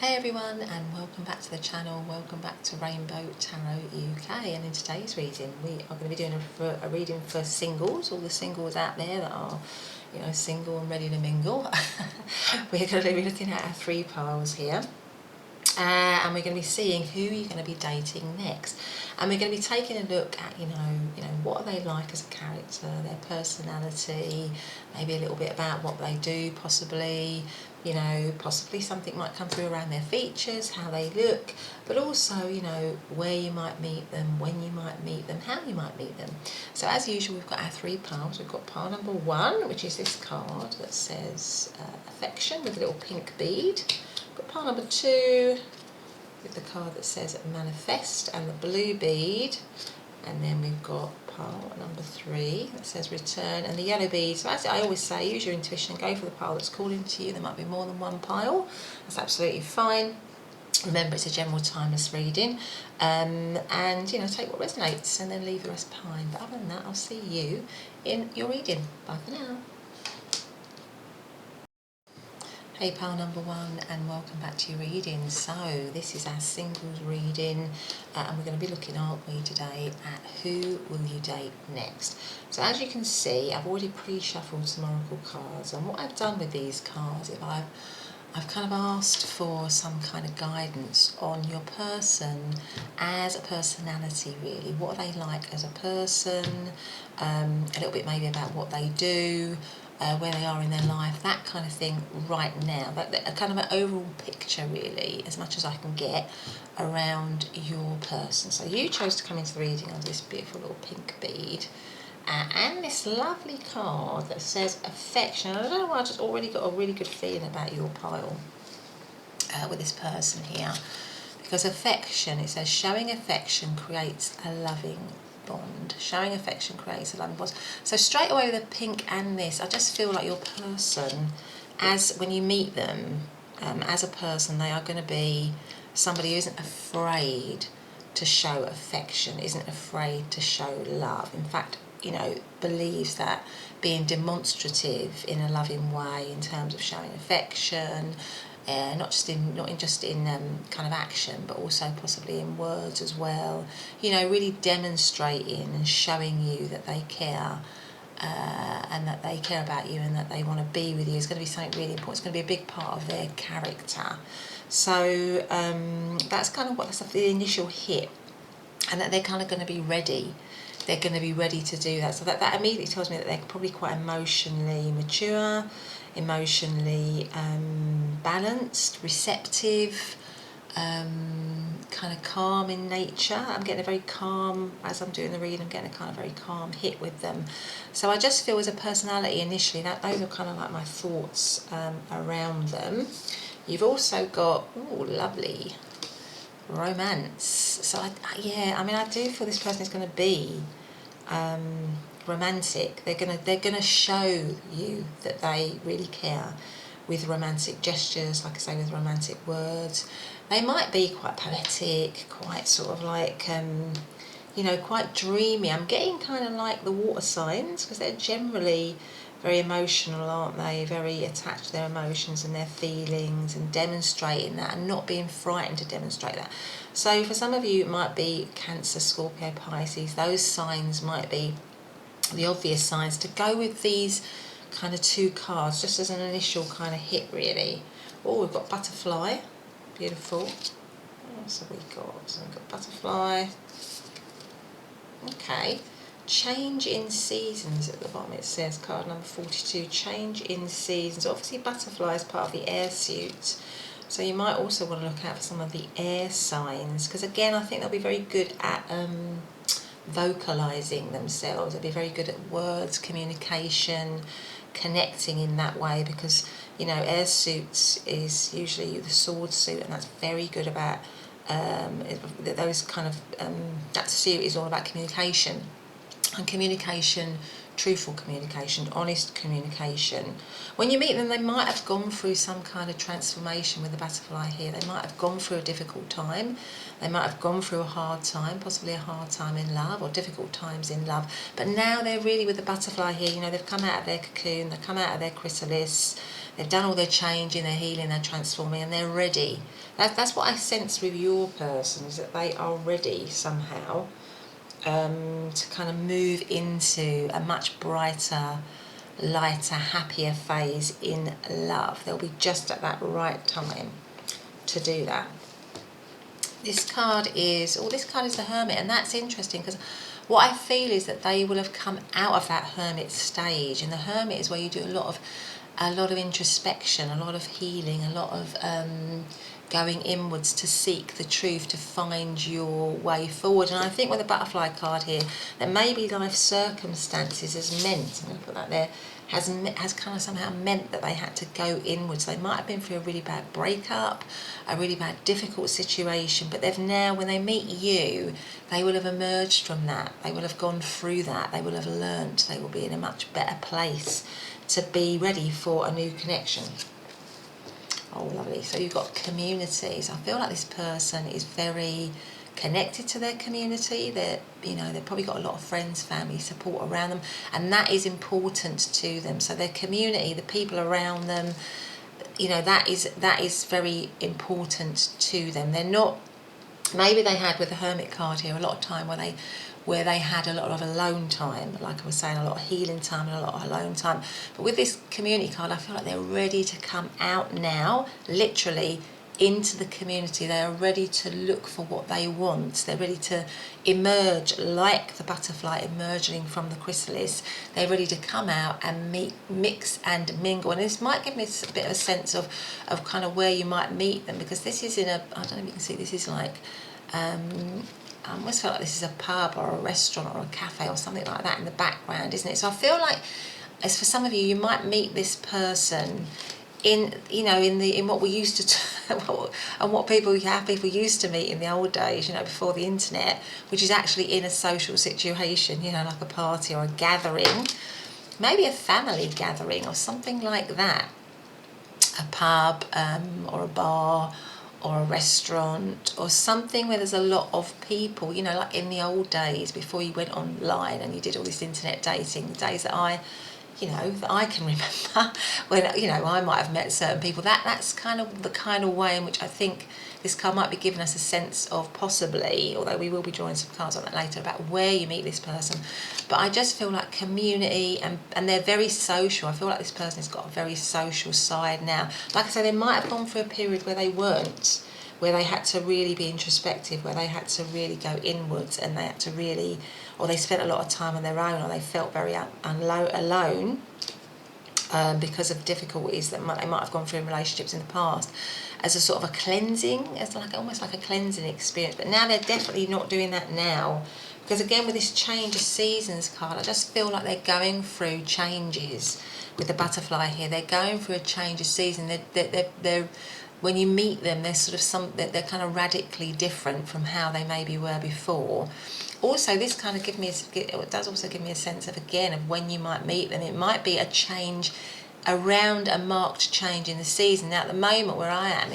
Hey everyone, and welcome back to the channel. Welcome back to Rainbow Tarot UK. And in today's reading we are going to be doing a reading for singles, all the singles out there that are, single and ready to mingle. We're going to be looking at our three piles here. And we're going to be seeing who you're going to be dating next, and we're going to be taking a look at what are they like as a character, their personality, maybe a little bit about what they do, possibly something might come through around their features, how they look, but also where you might meet them, when you might meet them, how you might meet them. So as usual, we've got our three piles. We've got pile number 1, which is this card that says affection with a little pink bead. Got pile number 2 with the card that says manifest and the blue bead, and then we've got pile number 3 that says return and the yellow bead. So as I always say, use your intuition, go for the pile that's calling to you. There might be more than one pile, that's absolutely fine. Remember, it's a general timeless reading, and take what resonates and then leave the rest behind. But other than that, I'll see you in your reading. Bye for now. Hey pile number 1, and welcome back to your reading. So this is our singles reading, and we're going to be looking, aren't we, today at who will you date next. So as you can see, I've already pre-shuffled some oracle cards, and what I've done with these cards, I've kind of asked for some kind of guidance on your person as a personality, really. What are they like as a person? A little bit maybe about what they do, where they are in their life, that kind of thing right now. A kind of an overall picture, really, as much as I can get around your person. So you chose to come into the reading under this beautiful little pink bead. And this lovely card that says affection. I don't know why, I just already got a really good feeling about your pile with this person here. Because affection, it says showing affection creates a loving bond. Showing affection creates a loving bond. So straight away with the pink and this, I just feel like your person, when you meet them, as a person, they are going to be somebody who isn't afraid to show affection, isn't afraid to show love. In fact, believes that being demonstrative in a loving way in terms of showing affection, not just in kind of action, but also possibly in words as well. Really demonstrating and showing you that they care, and that they care about you and that they want to be with you is going to be something really important. It's going to be a big part of their character. So that's kind of that's the initial hit, and that they're kind of going to be ready. They're going to be ready to do that. So that immediately tells me that they're probably quite emotionally mature, emotionally balanced, receptive, kind of calm in nature. I'm getting a very calm, as I'm doing the read, I'm getting a kind of very calm hit with them. So I just feel as a personality initially, those are kind of like my thoughts around them. You've also got, lovely, romance. So I do feel this person is going to be romantic. They're gonna show you that they really care with romantic gestures, like I say, with romantic words. They might be quite poetic, quite sort of like quite dreamy. I'm getting kind of like the water signs, because they're generally very emotional, aren't they? Very attached to their emotions and their feelings, and demonstrating that and not being frightened to demonstrate that. So for some of you, it might be Cancer, Scorpio, Pisces. Those signs might be the obvious signs to go with these kind of two cards, just as an initial kind of hit, really. Oh, we've got butterfly. Beautiful. What else have we got? So we've got butterfly. Okay. Change in seasons at the bottom, it says, card number 42, change in seasons. Obviously butterfly is part of the air suit, so you might also want to look out for some of the air signs, because again, I think they'll be very good at vocalizing themselves. They'll be very good at words, communication, connecting in that way, because air suits is usually the sword suit, and that's very good about those kind of that suit is all about communication. And communication truthful communication, honest communication. When you meet them, they might have gone through some kind of transformation with the butterfly here. They might have gone through a difficult time. They might have gone through a hard time, possibly a hard time in love or difficult times in love. But now they're really with the butterfly here. You know, they've come out of their cocoon, they've come out of their chrysalis, they've done all their changing, their healing, their transforming, and they're ready. That's what I sense with your person, is that they are ready somehow to kind of move into a much brighter, lighter, happier phase in love. They'll be just at that right time to do that. This card is the Hermit, and that's interesting because what I feel is that they will have come out of that Hermit stage, and the Hermit is where you do a lot of introspection, a lot of healing, a lot of going inwards to seek the truth, to find your way forward. And I think with the butterfly card here, that maybe life circumstances has meant, I'm going to put that there, has kind of somehow meant that they had to go inwards. They might have been through a really bad breakup, a really bad difficult situation, but they've now, when they meet you, they will have emerged from that. They will have gone through that. They will have learnt. They will be in a much better place to be ready for a new connection. Oh, lovely. So you've got communities. I feel like this person is very connected to their community. They've probably got a lot of friends, family support around them, and that is important to them. So their community, the people around them, that is very important to them. They're not, maybe they had with the Hermit card here a lot of time where they had a lot of alone time, like I was saying, a lot of healing time and a lot of alone time. But with this community card, I feel like they're ready to come out now, literally into the community. They are ready to look for what they want. They're ready to emerge like the butterfly emerging from the chrysalis. They're ready to come out and mix and mingle. And this might give me a bit of a sense of kind of where you might meet them, because this is I don't know if you can see, this is like, I almost feel like this is a pub or a restaurant or a cafe or something like that in the background, isn't it? So I feel like, as for some of you might meet this person in what we used to and what people used to meet in the old days, before the internet, which is actually in a social situation, like a party or a gathering, maybe a family gathering or something like that, a pub or a bar or a restaurant or something where there's a lot of people, like in the old days before you went online and you did all this internet dating, the days that I can remember when, I might have met certain people. That's kind of the kind of way in which I think this card might be giving us a sense of, possibly, although we will be drawing some cards on that later, about where you meet this person. But I just feel like community, and they're very social. I feel like this person has got a very social side now. Like I say, they might have gone through a period where they weren't, where they had to really be introspective, where they had to really go inwards, and they had to really, or they spent a lot of time on their own, or they felt very alone because of difficulties that they might have gone through in relationships in the past, as a sort of a cleansing, as almost like a cleansing experience. But now they're definitely not doing that now, because again, with this change of seasons card, I just feel like they're going through changes with the butterfly here. They're going through a change of season. They're when you meet them, they're kind of radically different from how they maybe were before. Also, this kind of it does also give me a sense of, again, of when you might meet them. It might be a change around a marked change in the season. Now, at the moment where I am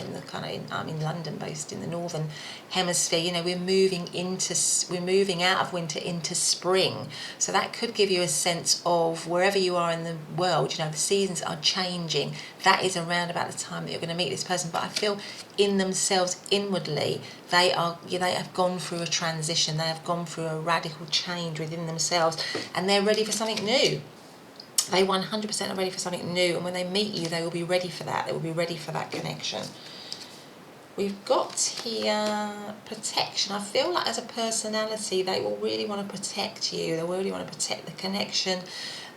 I'm in London, based in the northern hemisphere. We're moving out of winter into spring. So that could give you a sense of wherever you are in the world. The seasons are changing. That is around about the time that you're going to meet this person. But I feel in themselves, inwardly, they have gone through a transition. They have gone through a radical change within themselves, and they're ready for something new. They 100% are ready for something new, and when they meet you, they will be ready for that. They will be ready for that connection. We've got here protection. I feel like as a personality, they will really want to protect you. They really want to protect the connection.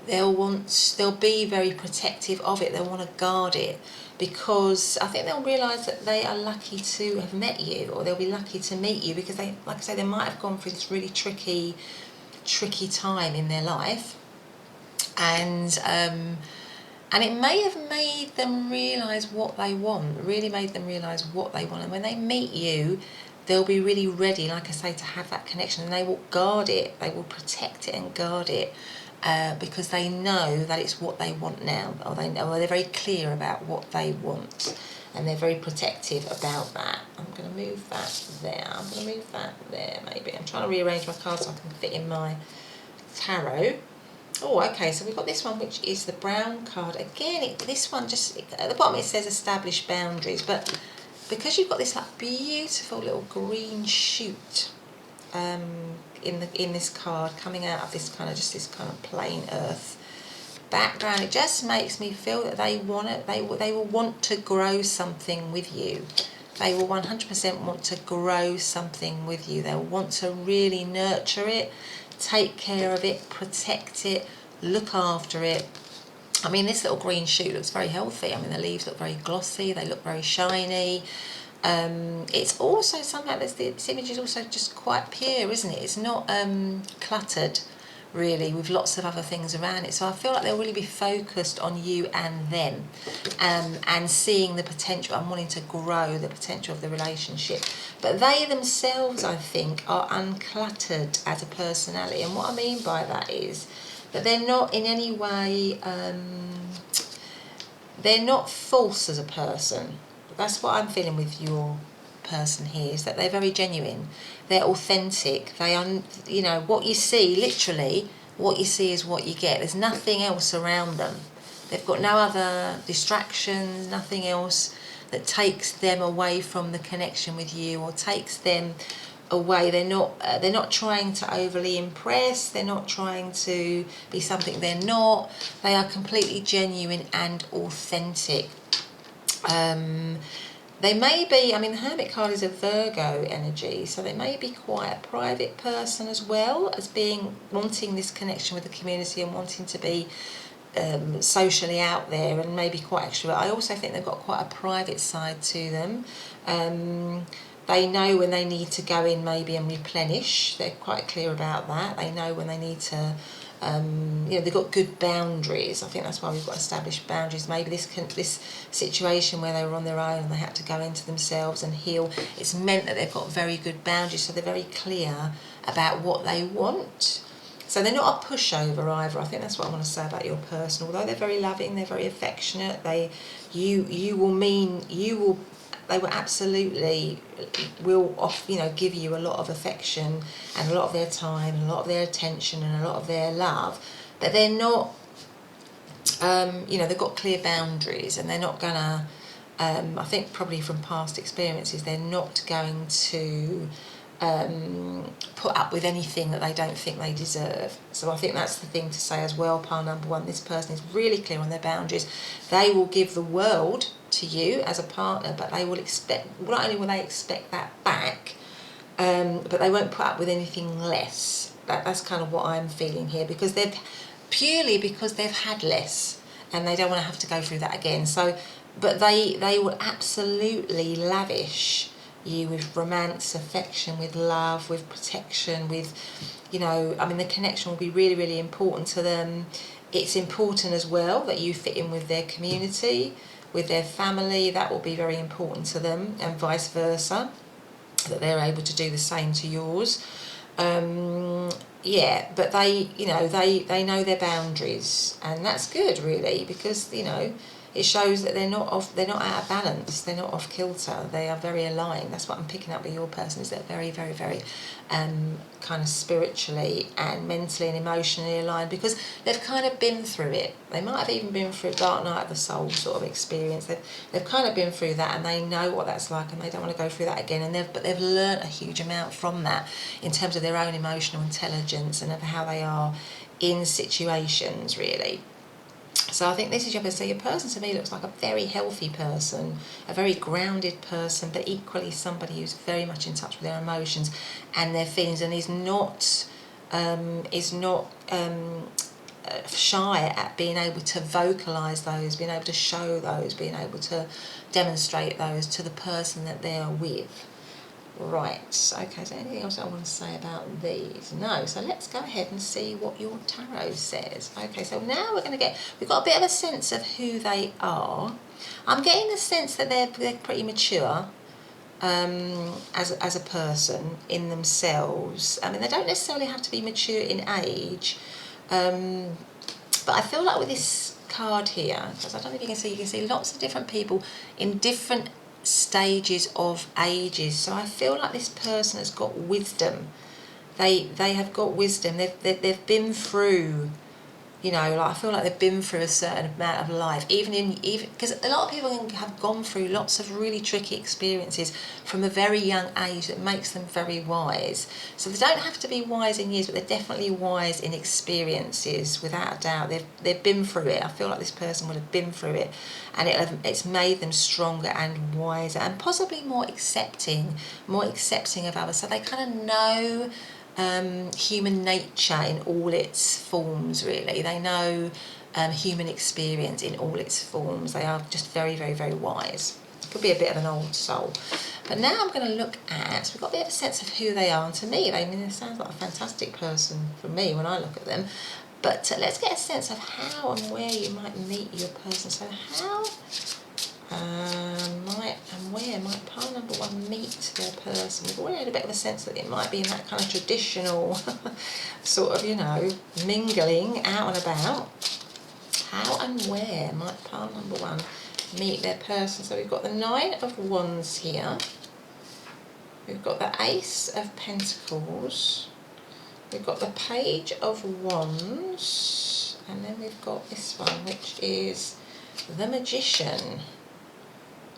They'll be very protective of it. They'll want to guard it, because I think they'll realise that they are lucky to have met you, or they'll be lucky to meet you, because they, like I say, they might have gone through this really tricky time in their life. And it may have made them realise what they want, And when they meet you, they'll be really ready, like I say, to have that connection, and they will guard it, they will protect it and guard it. because they know that it's what they want now, or they're very clear about what they want, and they're very protective about that. I'm going to move that there. I'm going to move that there, maybe. I'm trying to rearrange my cards so I can fit in my tarot. Oh, okay, so we've got this one, which is the brown card. Again, this one just, at the bottom it says establish boundaries, but because you've got this like beautiful little green shoot in this card coming out of this kind of plain earth background, it just makes me feel that they will want to grow something with you. They will 100% want to grow something with you. They'll want to really nurture it, take care of it, protect it, look after it. I mean, this little green shoot looks very healthy. I mean, the leaves look very glossy, they look very shiny. It's also somehow, this image is also just quite pure, isn't it? It's not cluttered, really, with lots of other things around it. So I feel like they'll really be focused on you and them, and seeing the potential and wanting to grow the potential of the relationship. But they themselves, I think, are uncluttered as a personality. And what I mean by that is that they're not in any way, they're not false as a person. That's what I'm feeling with your person here, is that they're very genuine, they're authentic, they are, you know, what you see, literally what you see is what you get. There's nothing else around them. They've got no other distractions, nothing else that takes them away from the connection with you or takes them away. They're not trying to overly impress, they're not trying to be something they're not. They are completely genuine and authentic. They may be, I mean, the Hermit card is a Virgo energy, so they may be quite a private person as well as being, wanting this connection with the community and wanting to be socially out there and maybe quite extrovert. I also think they've got quite a private side to them. They know when they need to go in maybe and replenish. They're quite clear about that. They know when they need to, you know, they've got good boundaries. I think that's why we've got established boundaries. Maybe this situation where they were on their own and they had to go into themselves and heal, it's meant that they've got very good boundaries, so they're very clear about what they want. So they're not a pushover either. I think that's what I want to say about your person. Although they're very loving, they're very affectionate, they will absolutely give you a lot of affection and a lot of their time and a lot of their attention and a lot of their love. But they're not, they've got clear boundaries, and they're not gonna, I think probably from past experiences, they're not going to put up with anything that they don't think they deserve. So I think that's the thing to say as well, pile number one. This person is really clear on their boundaries. They will give the world to you as a partner, but they will expect, not only will they expect that back, but they won't put up with anything less. That's kind of what I'm feeling here, because they've had less and they don't want to have to go through that again. So, but they will absolutely lavish you with romance, affection, with love, with protection, with, the connection will be really, really important to them. It's important as well that you fit in with their community, with their family. That will be very important to them, and vice versa, that they're able to do the same to yours. But they know their boundaries, and that's good, really, because it shows that they're not out of balance, they're not off kilter, they are very aligned. That's what I'm picking up with your person, is they're very, very, very kind of spiritually and mentally and emotionally aligned, because they've kind of been through it. They might have even been through a dark night of the soul sort of experience. They've kind of been through that, and they know what that's like, and they don't want to go through that again. But they've learnt a huge amount from that in terms of their own emotional intelligence and of how they are in situations, really. So I think this is your person. So your person to me looks like a very healthy person, a very grounded person, but equally somebody who's very much in touch with their emotions and their feelings, and is not shy at being able to vocalise those, being able to show those, being able to demonstrate those to the person that they are with. Right, okay, so anything else I want to say about these? No, so let's go ahead and see what your tarot says. Okay, so now we've got a bit of a sense of who they are. I'm getting the sense that they're pretty mature as a person in themselves. I mean, they don't necessarily have to be mature in age, But I feel like with this card here, because I don't know if you can see lots of different people in different stages of ages. So I feel like this person has got wisdom. They have got wisdom. They've been through, you know, like I feel like they've been through a certain amount of life, even because a lot of people have gone through lots of really tricky experiences from a very young age that makes them very wise. So they don't have to be wise in years, but they're definitely wise in experiences, without a doubt. They've been through it. I feel like this person would have been through it, and it's made them stronger and wiser, and possibly more accepting of others. So they kind of know human nature in all its forms, really. They know human experience in all its forms. They are just very, very, very wise. Could be a bit of an old soul. But now I'm going to look at, so we've got a bit of a sense of who they are, and to me, they sound like a fantastic person for me when I look at them. But let's get a sense of how and where you might meet your person. So how where might pile number one meet their person? We've already had a bit of a sense that it might be in that kind of traditional sort of, you know, mingling out and about. How and where might pile number one meet their person? So we've got the Nine of Wands here. We've got the Ace of Pentacles. We've got the Page of Wands. And then we've got this one, which is the Magician.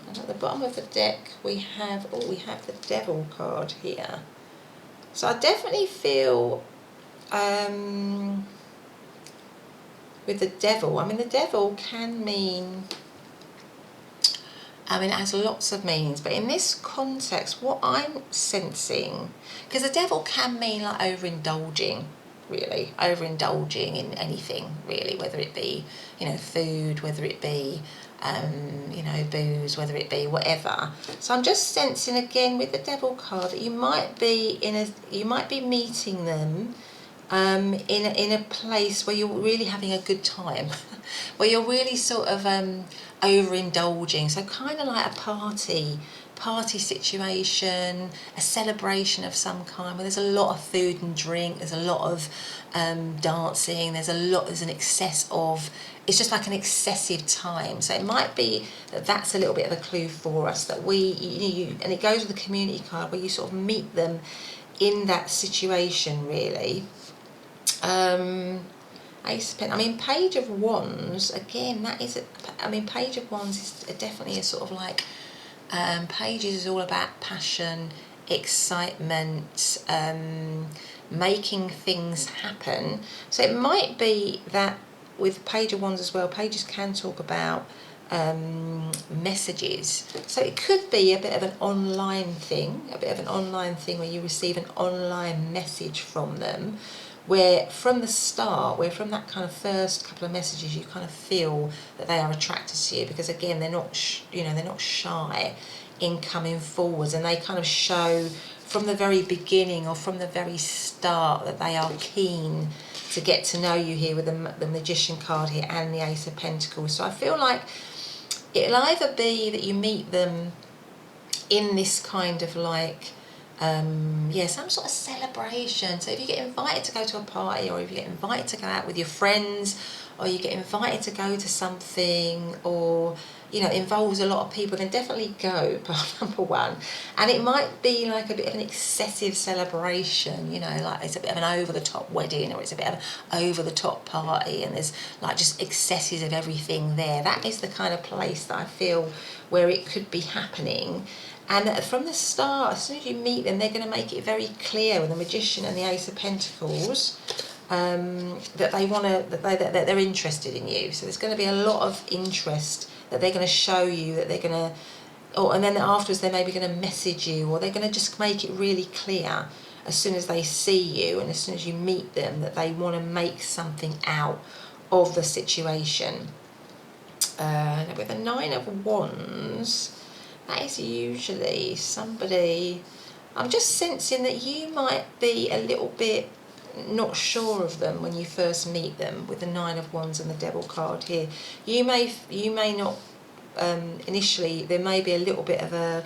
And at the bottom of the deck we have the Devil card here. So I definitely feel with the Devil, I mean the Devil can mean, I mean it has lots of meanings, but in this context what I'm sensing, because the Devil can mean like overindulging, really, overindulging in anything really, whether it be, you know, food, whether it be you know, booze, whether it be whatever. So I'm just sensing again with the Devil card that you might be meeting them in a place where you're really having a good time, where you're really sort of overindulging. So kind of like a party situation, a celebration of some kind, where there's a lot of food and drink, there's a lot of dancing, there's an excess of, it's just like an excessive time. So it might be that that's a little bit of a clue for us, that and it goes with the Community card, where you sort of meet them in that situation, really. Ace of Pentacles, I mean Page of Wands, again, that is, I mean Page of Wands is definitely a sort of like, Pages is all about passion, excitement, making things happen. So it might be that with Page of Wands as well, Pages can talk about messages. So it could be a bit of an online thing, where you receive an online message from them, where from the start, where from that kind of first couple of messages, you kind of feel that they are attracted to you, because again, they're not shy in coming forwards, and they kind of show from the very beginning or from the very start that they are keen to get to know you here with the Magician card here and the Ace of Pentacles. So I feel like it'll either be that you meet them in this kind of like, some sort of celebration. So if you get invited to go to a party, or if you get invited to go out with your friends, or you get invited to go to something, or, you know, involves a lot of people, then definitely go, part number one. And it might be like a bit of an excessive celebration, you know, like it's a bit of an over-the-top wedding, or it's a bit of an over-the-top party, and there's like just excesses of everything there. That is the kind of place that I feel where it could be happening. And from the start, as soon as you meet them, they're going to make it very clear with the Magician and the Ace of Pentacles that that they're interested in you. So there's going to be a lot of interest that they're going to show you, that they're going to, and then afterwards they're maybe going to message you, or they're going to just make it really clear as soon as they see you and as soon as you meet them that they want to make something out of the situation. With the Nine of Wands, that is usually somebody, I'm just sensing that you might be a little bit not sure of them when you first meet them with the Nine of Wands and the Devil card here. You may not, initially, there may be a little bit of a,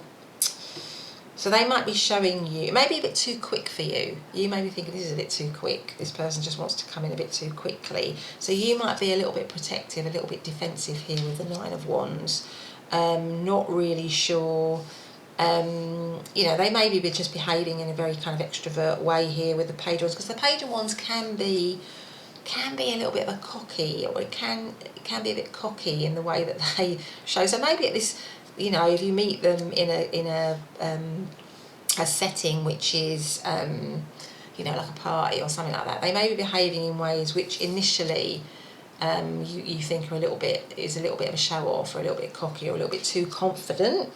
So they might be showing you, it may be a bit too quick for you. You may be thinking this is a bit too quick. This person just wants to come in a bit too quickly. So you might be a little bit protective, a little bit defensive here with the Nine of Wands. Not really sure. You know, they may be just behaving in a very kind of extrovert way here with the Page of Wands, because the Page of Wands can be a little bit of a cocky, or it can be a bit cocky in the way that they show. So maybe at this, you know, if you meet them in a setting which is you know, like a party or something like that, they may be behaving in ways which initially you think are a little bit of a show off, or a little bit cocky, or a little bit too confident.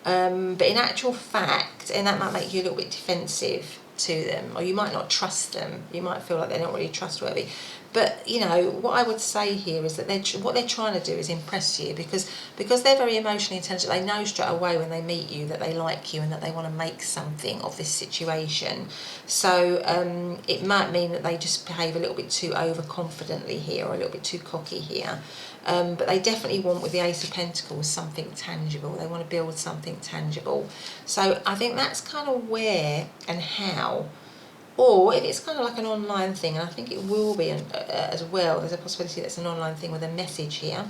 But in actual fact, and that might make you a little bit defensive to them, or you might not trust them. You might feel like they're not really trustworthy. But you know, what I would say here is that what they're trying to do is impress you, because they're very emotionally intelligent. They know straight away when they meet you that they like you and that they want to make something of this situation. So it might mean that they just behave a little bit too overconfidently here, or a little bit too cocky here. But they definitely want, with the Ace of Pentacles, something tangible. They want to build something tangible. So I think that's kind of where and how. Or if it's kind of like an online thing, and I think it will be as well, there's a possibility that's an online thing with a message here.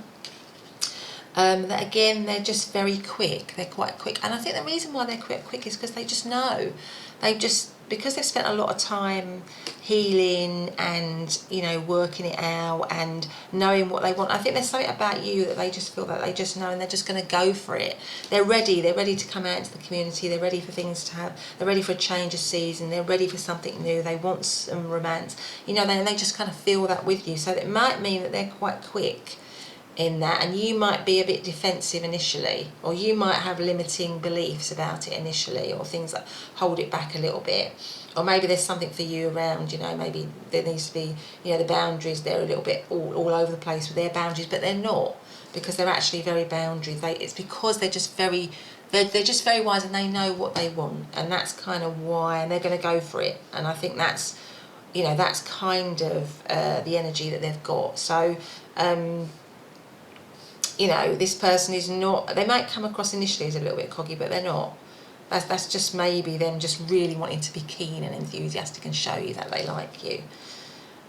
That again, they're just very quick. They're quite quick. And I think the reason why they're quite quick is because they just know. Because they've spent a lot of time healing and, you know, working it out and knowing what they want. I think there's something about you that they just feel that they just know, and they're just going to go for it. They're ready to come out into the community. They're ready for things to have, they're ready for a change of season. They're ready for something new. They want some romance. You know, they just kind of feel that with you. So it might mean that they're quite quick in that, and you might be a bit defensive initially, or you might have limiting beliefs about it initially, or things that hold it back a little bit. Or maybe there's something for you around, you know, maybe there needs to be, you know, the boundaries, they're a little bit all over the place with their boundaries, but they're not, because they're actually very boundary. It's because they're just very wise, and they know what they want, and that's kind of why, and they're going to go for it. And I think that's, you know, that's kind of the energy that they've got. So you know, this person is not, they might come across initially as a little bit cocky, but they're not. That's just maybe them just really wanting to be keen and enthusiastic and show you that they like you.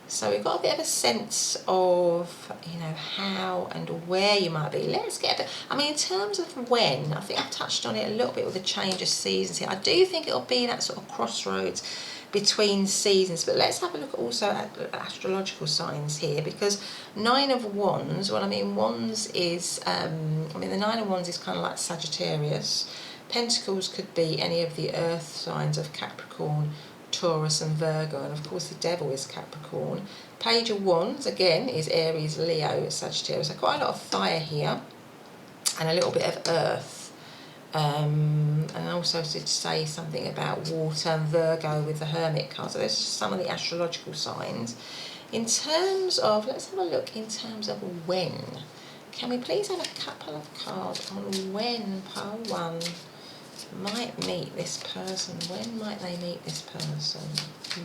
So we've got a bit of a sense of, you know, how and where you might be. Let's get a bit, I mean, in terms of when, I think I've touched on it a little bit with the change of seasons here. I do think it'll be that sort of crossroads between seasons, but let's have a look also at astrological signs here, because Nine of Wands, well, I mean, Wands is, I mean, the Nine of Wands is kind of like Sagittarius. Pentacles could be any of the earth signs of Capricorn, Taurus and Virgo, and of course the Devil is Capricorn. Page of Wands, again, is Aries, Leo, Sagittarius. So quite a lot of fire here, and a little bit of earth. And also to say something about water and Virgo with the Hermit card. So there's just some of the astrological signs. In terms of, let's have a look in terms of when. Can we please have a couple of cards on when pile one might meet this person? When might they meet this person?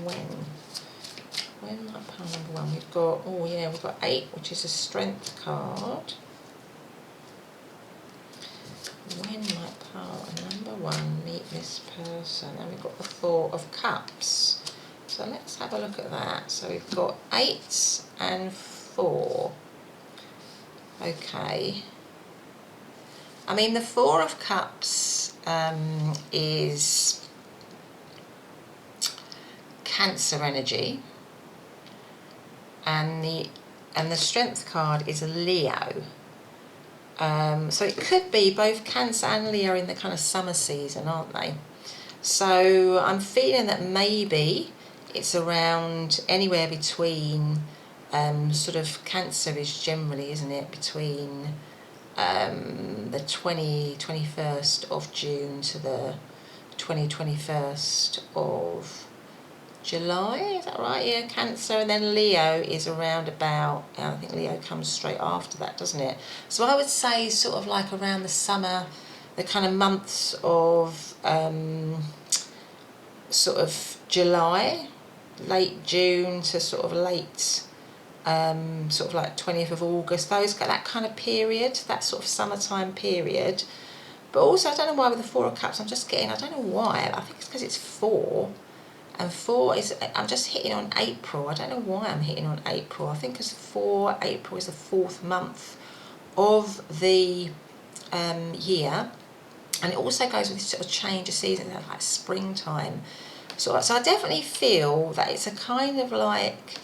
When might pile number one? We've got, oh yeah, we've got 8, which is a strength card. When might pile number one meet this person? And we've got the 4 of Cups. So let's have a look at that. So we've got 8 and 4. Okay. I mean, the 4 of Cups is Cancer energy, and the Strength card is a Leo. So it could be both Cancer and Leo in the kind of summer season, aren't they? So I'm feeling that maybe it's around anywhere between sort of Cancer is generally, isn't it, between the 21st of June to the 21st of July, is that right? Yeah, Cancer, and then Leo is around about, I think Leo comes straight after that, doesn't it? So I would say sort of like around the summer, the kind of months of sort of July, late June to sort of late, sort of like 20th of August, that kind of period, that sort of summertime period. But also, I don't know why with the Four of Cups, I'm just getting, I don't know why, I think it's because it's 4. And 4 is, I'm just hitting on April. I don't know why I'm hitting on April. I think it's April is the 4th month of the year. And it also goes with this sort of change of season, like springtime. So I definitely feel that it's a kind of like,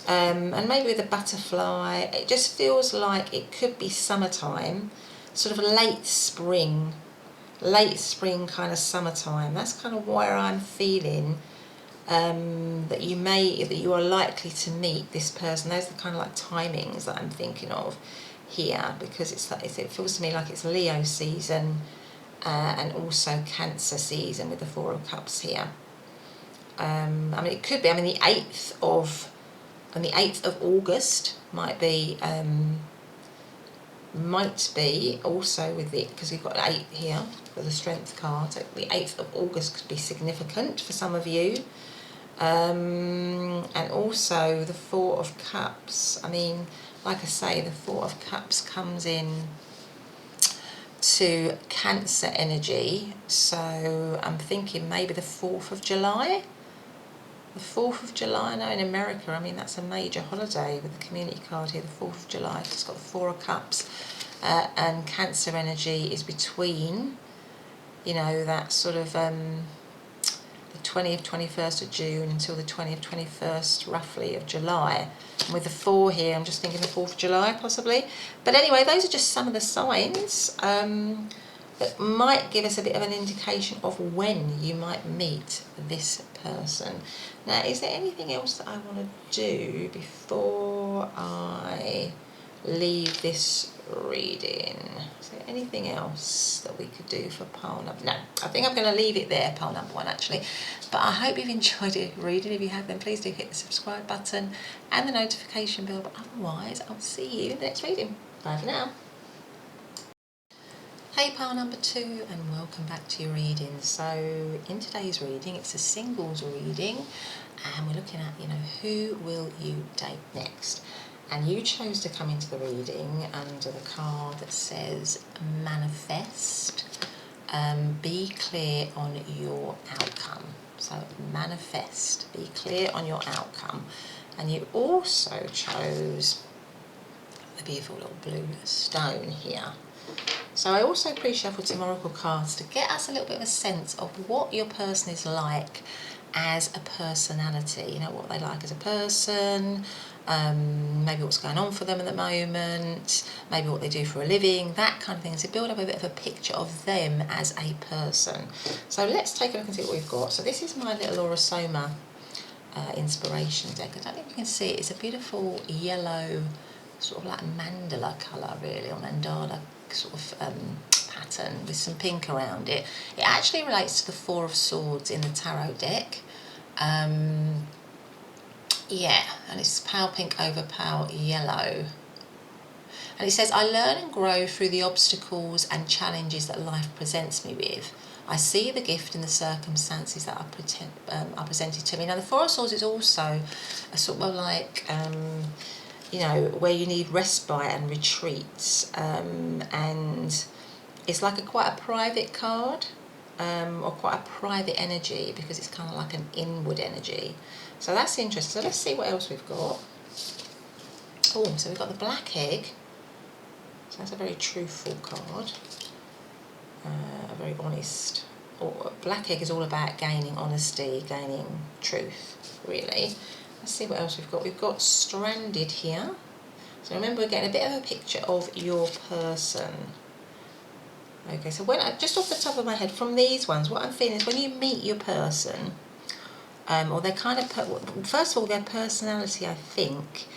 and maybe with a butterfly, it just feels like it could be summertime, sort of late spring kind of summertime. That's kind of where I'm feeling that you are likely to meet this person. Those are the kind of like timings that I'm thinking of here, because it feels to me like it's Leo season and also Cancer season with the Four of Cups here. I mean, it could be. I mean, the 8th of August might be also with it, because we've got 8 here for the Strength card. So the 8th of August could be significant for some of you. And also the Four of Cups. I mean, like I say, the Four of Cups comes in to Cancer energy. So I'm thinking maybe the 4th of July. The 4th of July, I know in America, I mean, that's a major holiday with the community card here, the 4th of July. It's got the Four of Cups, and Cancer energy is between, you know, that sort of the 20th, 21st of June until the 20th, 21st, roughly, of July. And with the 4 here, I'm just thinking the 4th of July, possibly. But anyway, those are just some of the signs that might give us a bit of an indication of when you might meet this person. Now, is there anything else that I want to do before I leave this reading? Is there anything else that we could do for pile number? No, I think I'm going to leave it there, pile number 1, actually. But I hope you've enjoyed it reading. If you have, then please do hit the subscribe button and the notification bell. But otherwise, I'll see you in the next reading. Bye for now. Hey, pile number 2, and welcome back to your reading. So in today's reading, it's a singles reading, and we're looking at, you know, who will you date next? And you chose to come into the reading under the card that says manifest. Be clear on your outcome. So manifest, be clear on your outcome. And you also chose the beautiful little blue stone here. So I also pre-shuffled some oracle cards to get us a little bit of a sense of what your person is like as a personality. You know, what they like as a person, maybe what's going on for them at the moment, maybe what they do for a living, that kind of thing. So build up a bit of a picture of them as a person. So let's take a look and see what we've got. So this is my little Aura-Soma inspiration deck. I don't know if you can see it. It's a beautiful yellow, sort of like mandala colour, really, or mandala sort of pattern with some pink around it. It actually relates to the Four of Swords in the tarot deck. Yeah, and it's pale pink over pale yellow. And it says, I learn and grow through the obstacles and challenges that life presents me with. I see the gift in the circumstances that are presented to me. Now, the Four of Swords is also a sort of like, you know, where you need respite and retreats, and it's like quite a private card, or quite a private energy, because it's kind of like an inward energy. So that's interesting. So let's see what else we've got. Oh, so we've got the Black Egg. So that's a very truthful card, a very honest. Black Egg is all about gaining honesty, gaining truth, really. Let's see what else we've got. We've got Stranded here. So remember, we're getting a bit of a picture of your person. Okay, so when just off the top of my head, from these ones, what I'm feeling is when you meet your person, or they're kind of, first of all, their personality, I think,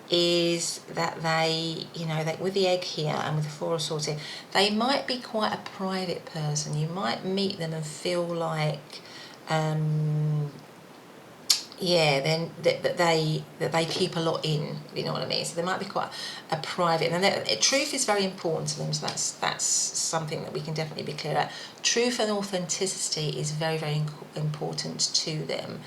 is that they, you know, with the egg here and with the Four of Swords here, they might be quite a private person. You might meet them and feel like, yeah, then that they keep a lot in, you know what I mean. So they might be quite a private, and truth is very important to them. So that's something that we can definitely be clear at. Truth and authenticity is very, very important to them.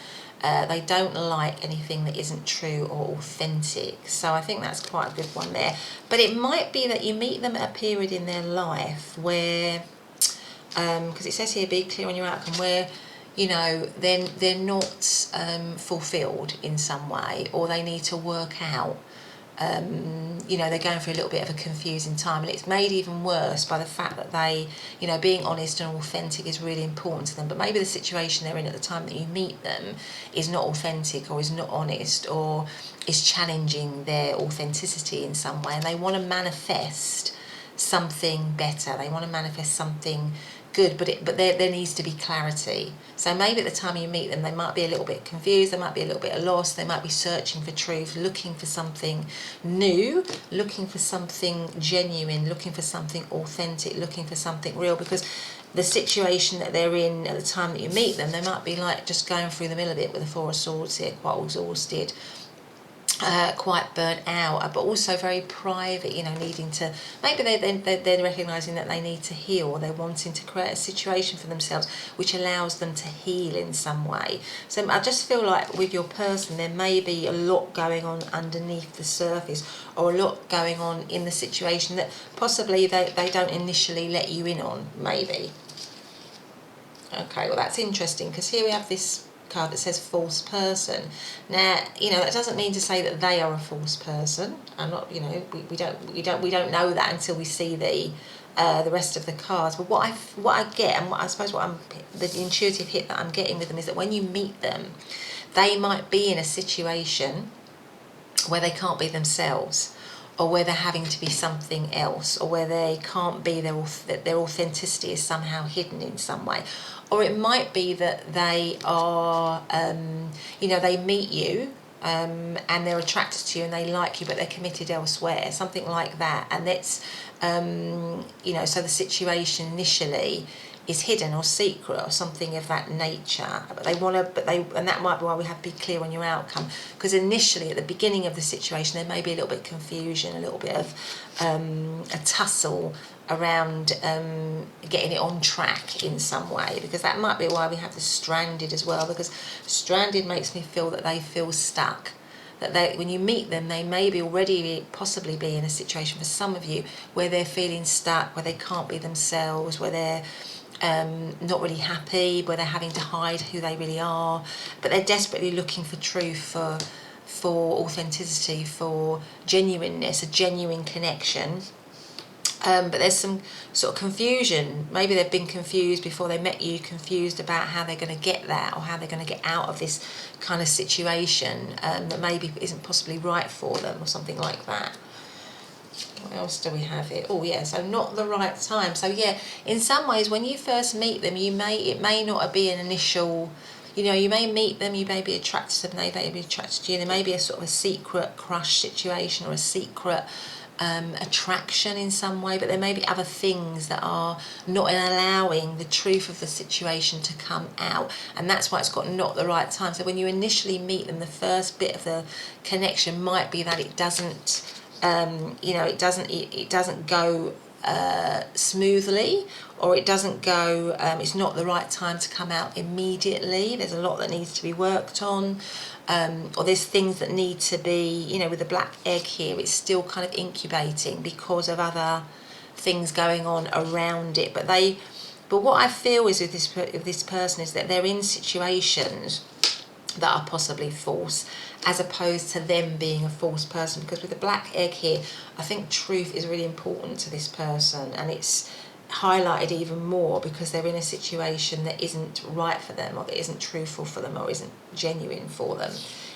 They don't like anything that isn't true or authentic. So I think that's quite a good one there. But it might be that you meet them at a period in their life where because it says here, be clear on your outcome, where, you know, they're not fulfilled in some way, or they need to work out. You know, they're going through a little bit of a confusing time, and it's made even worse by the fact that they, you know, being honest and authentic is really important to them, but maybe the situation they're in at the time that you meet them is not authentic, or is not honest, or is challenging their authenticity in some way, and they want to manifest something better, they want to manifest something good, but there needs to be clarity. So maybe at the time you meet them, they might be a little bit confused, they might be a little bit lost, they might be searching for truth, looking for something new, looking for something genuine, looking for something authentic, looking for something real, because the situation that they're in at the time that you meet them, they might be like just going through the middle of it with the Four of Swords here, quite exhausted, quite burnt out, but also very private, you know, needing to, maybe they're recognising that they need to heal, or they're wanting to create a situation for themselves which allows them to heal in some way. So I just feel like with your person, there may be a lot going on underneath the surface, or a lot going on in the situation that possibly they don't initially let you in on, maybe. Okay, well that's interesting, because here we have this card that says false person. Now, you know, that doesn't mean to say that they are a false person. I'm not, you know, we don't know that until we see the rest of the cards. But what I get, and I suppose the intuitive hit that I'm getting with them is that when you meet them, they might be in a situation where they can't be themselves, or where they're having to be something else, or where they can't be their authenticity is somehow hidden in some way. Or it might be that they are, you know, they meet you and they're attracted to you and they like you, but they're committed elsewhere, something like that. And it's, you know, so the situation initially is hidden or secret or something of that nature, but they want to, and that might be why we have to be clear on your outcome, because initially at the beginning of the situation there may be a little bit of confusion, a little bit of a tussle around getting it on track in some way, because that might be why we have the stranded as well, because stranded makes me feel that they feel stuck, that they, when you meet them, they may be already possibly be in a situation for some of you where they're feeling stuck, where they can't be themselves, where they're not really happy, where they're having to hide who they really are, but they're desperately looking for truth, for authenticity, for genuineness, a genuine connection. But there's some sort of confusion. Maybe they've been confused before they met you, confused about how they're going to get that, or how they're going to get out of this kind of situation that maybe isn't possibly right for them, or something like that. What else do we have here? Oh yeah, so not the right time. So yeah, in some ways when you first meet them, it may not be an initial, you know, you may meet them, you may be attracted to them, they may be attracted to you, there may be a sort of a secret crush situation, or a secret attraction in some way, but there may be other things that are not allowing the truth of the situation to come out, and that's why it's got not the right time. So when you initially meet them, the first bit of the connection might be that it doesn't, you know, it doesn't go smoothly, or it doesn't go, it's not the right time to come out immediately. There's a lot that needs to be worked on, or there's things that need to be, you know, with the black egg here, it's still kind of incubating because of other things going on around it. But what I feel is with this person is that they're in situations that are possibly false, as opposed to them being a false person, because with the black egg here, I think truth is really important to this person, and it's highlighted even more because they're in a situation that isn't right for them, or that isn't truthful for them, or isn't genuine for them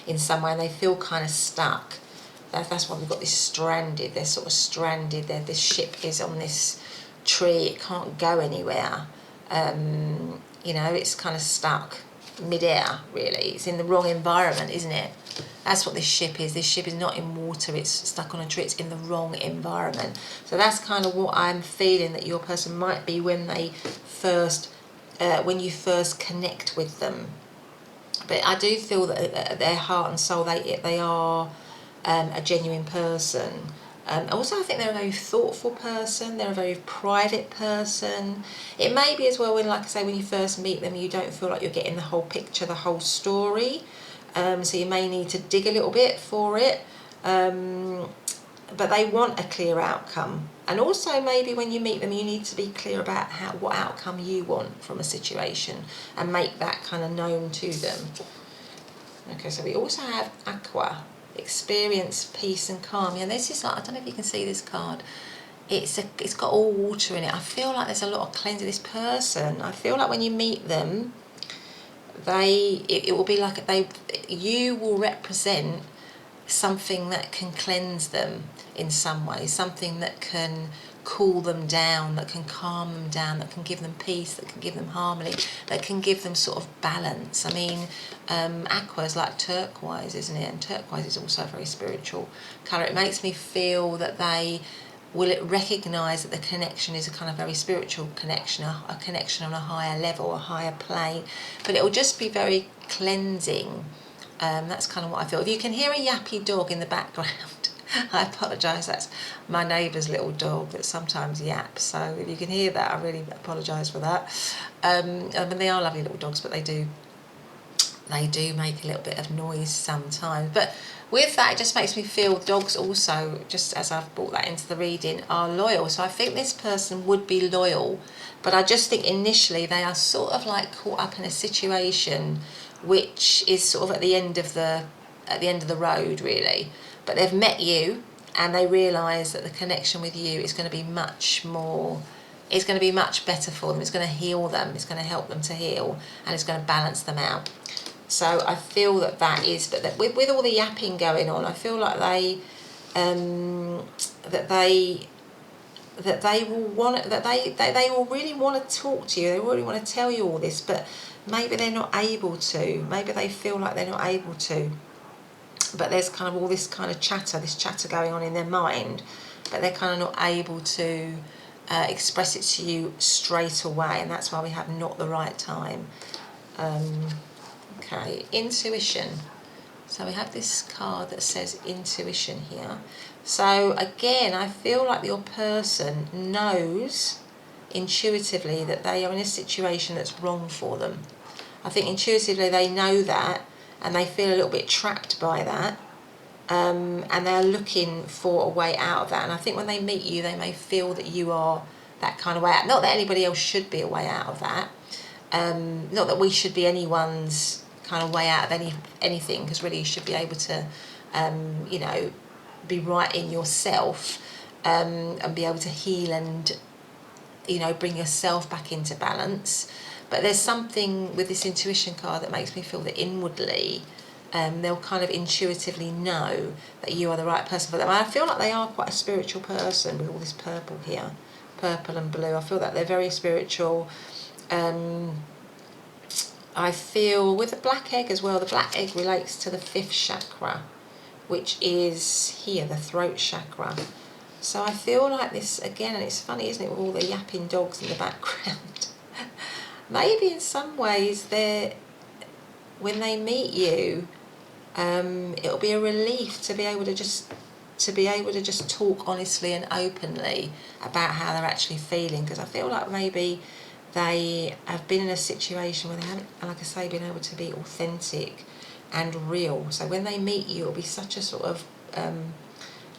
in some way, and they feel kind of stuck. That's why we've got this stranded. They're sort of stranded. This ship is on this tree, it can't go anywhere. You know, it's kind of stuck mid-air, really. It's in the wrong environment, isn't it? That's what this ship is. This ship is not in water, it's stuck on a tree, it's in the wrong environment. So that's kind of what I'm feeling that your person might be when they first, when you first connect with them. But I do feel that at their heart and soul, they are a genuine person. Also, I think they're a very thoughtful person, they're a very private person. It may be as well when, like I say, when you first meet them, you don't feel like you're getting the whole picture, the whole story. So you may need to dig a little bit for it. But they want a clear outcome. And also maybe when you meet them, you need to be clear about what outcome you want from a situation and make that kind of known to them. Okay, so we also have Aqua, experience peace and calm. Yeah, this is like, I don't know if you can see this card. It's got all water in it. I feel like there's a lot of cleansing. This person, I feel like when you meet them, it will be like you will represent something that can cleanse them in some way, something that can cool them down, that can calm them down, that can give them peace, that can give them harmony, that can give them sort of balance. I mean, aqua is like turquoise, isn't it? And turquoise is also a very spiritual colour. It makes me feel that they will recognise that the connection is a kind of very spiritual connection, a connection on a higher level, a higher plane, but it will just be very cleansing. That's kind of what I feel. If you can hear a yappy dog in the background, I apologise, that's my neighbour's little dog that sometimes yaps, so if you can hear that, I really apologise for that. I mean, they are lovely little dogs, but they do make a little bit of noise sometimes. But with that, it just makes me feel dogs also, just as I've brought that into the reading, are loyal. So I think this person would be loyal, but I just think initially they are sort of like caught up in a situation which is sort of at the end of the road, really. But they've met you and they realise that the connection with you is going to be much more, it's going to be much better for them. It's going to heal them, it's going to help them to heal, and it's going to balance them out. So I feel that is, but that with all the yapping going on, I feel like they will really want to talk to you. They really want to tell you all this, but maybe they're not able to. Maybe they feel like they're not able to. But there's kind of all this kind of chatter going on in their mind, but they're kind of not able to express it to you straight away, and that's why we have not the right time. Okay, intuition. So we have this card that says intuition here. So again, I feel like your person knows intuitively that they are in a situation that's wrong for them. I think intuitively they know that, and they feel a little bit trapped by that, and they're looking for a way out of that. And I think when they meet you, they may feel that you are that kind of way out. Not that anybody else should be a way out of that. Not that we should be anyone's kind of way out of anything, because really you should be able to, you know, be right in yourself, and be able to heal and, you know, bring yourself back into balance. But there's something with this intuition card that makes me feel that inwardly they'll kind of intuitively know that you are the right person for them. I feel like they are quite a spiritual person with all this purple here, purple and blue. I feel that they're very spiritual. I feel with the black egg as well, the black egg relates to the 5th chakra, which is here, the throat chakra. So I feel like this, again, and it's funny, isn't it, with all the yapping dogs in the background. Maybe in some ways, when they meet you, it'll be a relief to be able to just talk honestly and openly about how they're actually feeling, because I feel like maybe they have been in a situation where they haven't, like I say, been able to be authentic and real. So when they meet you, it'll be such a sort of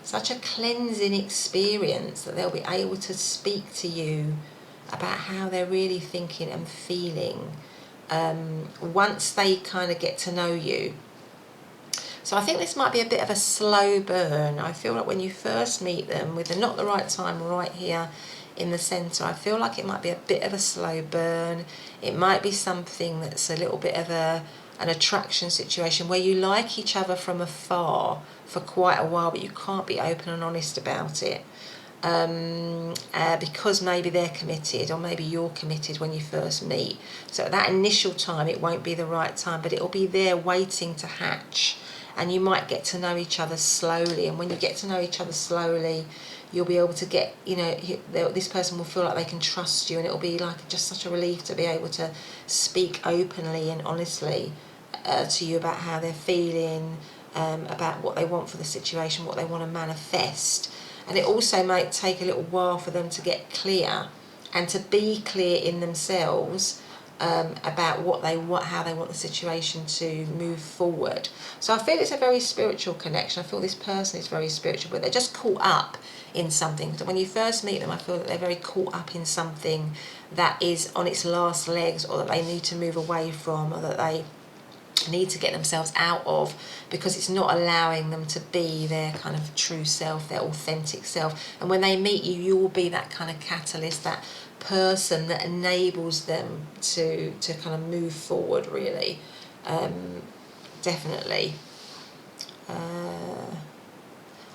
such a cleansing experience that they'll be able to speak to you about how they're really thinking and feeling once they kind of get to know you. So I think this might be a bit of a slow burn. I feel like when you first meet them, with the not the right time right here in the centre, I feel like it might be a bit of a slow burn. It might be something that's a little bit of an attraction situation where you like each other from afar for quite a while, but you can't be open and honest about it. Because maybe they're committed, or maybe you're committed when you first meet. So at that initial time, it won't be the right time, but it'll be there waiting to hatch. And you might get to know each other slowly. And when you get to know each other slowly, you'll be able to get, you know, this person will feel like they can trust you, and it'll be like just such a relief to be able to speak openly and honestly to you about how they're feeling, about what they want for the situation, what they want to manifest. And it also might take a little while for them to get clear and to be clear in themselves about how they want the situation to move forward. So I feel it's a very spiritual connection. I feel this person is very spiritual, but they're just caught up in something. So when you first meet them, I feel that they're very caught up in something that is on its last legs, or that they need to move away from, or that they need to get themselves out of, because it's not allowing them to be their kind of true self, their authentic self. And when they meet you, you will be that kind of catalyst, that person that enables them to kind of move forward, really. Definitely.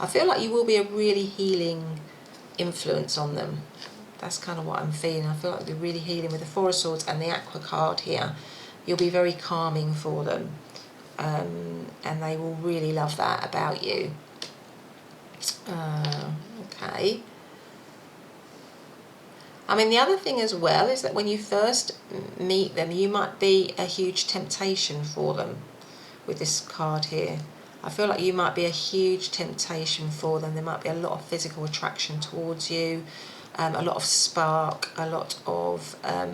I feel like you will be a really healing influence on them. That's kind of what I'm feeling. I feel like you'll be really healing with the Four of Swords and the Aqua card here. You'll be very calming for them, and they will really love that about you. Okay. I mean, the other thing as well is that when you first meet them, you might be a huge temptation for them with this card here. I feel like you might be a huge temptation for them. There might be a lot of physical attraction towards you, a lot of spark, a lot of, a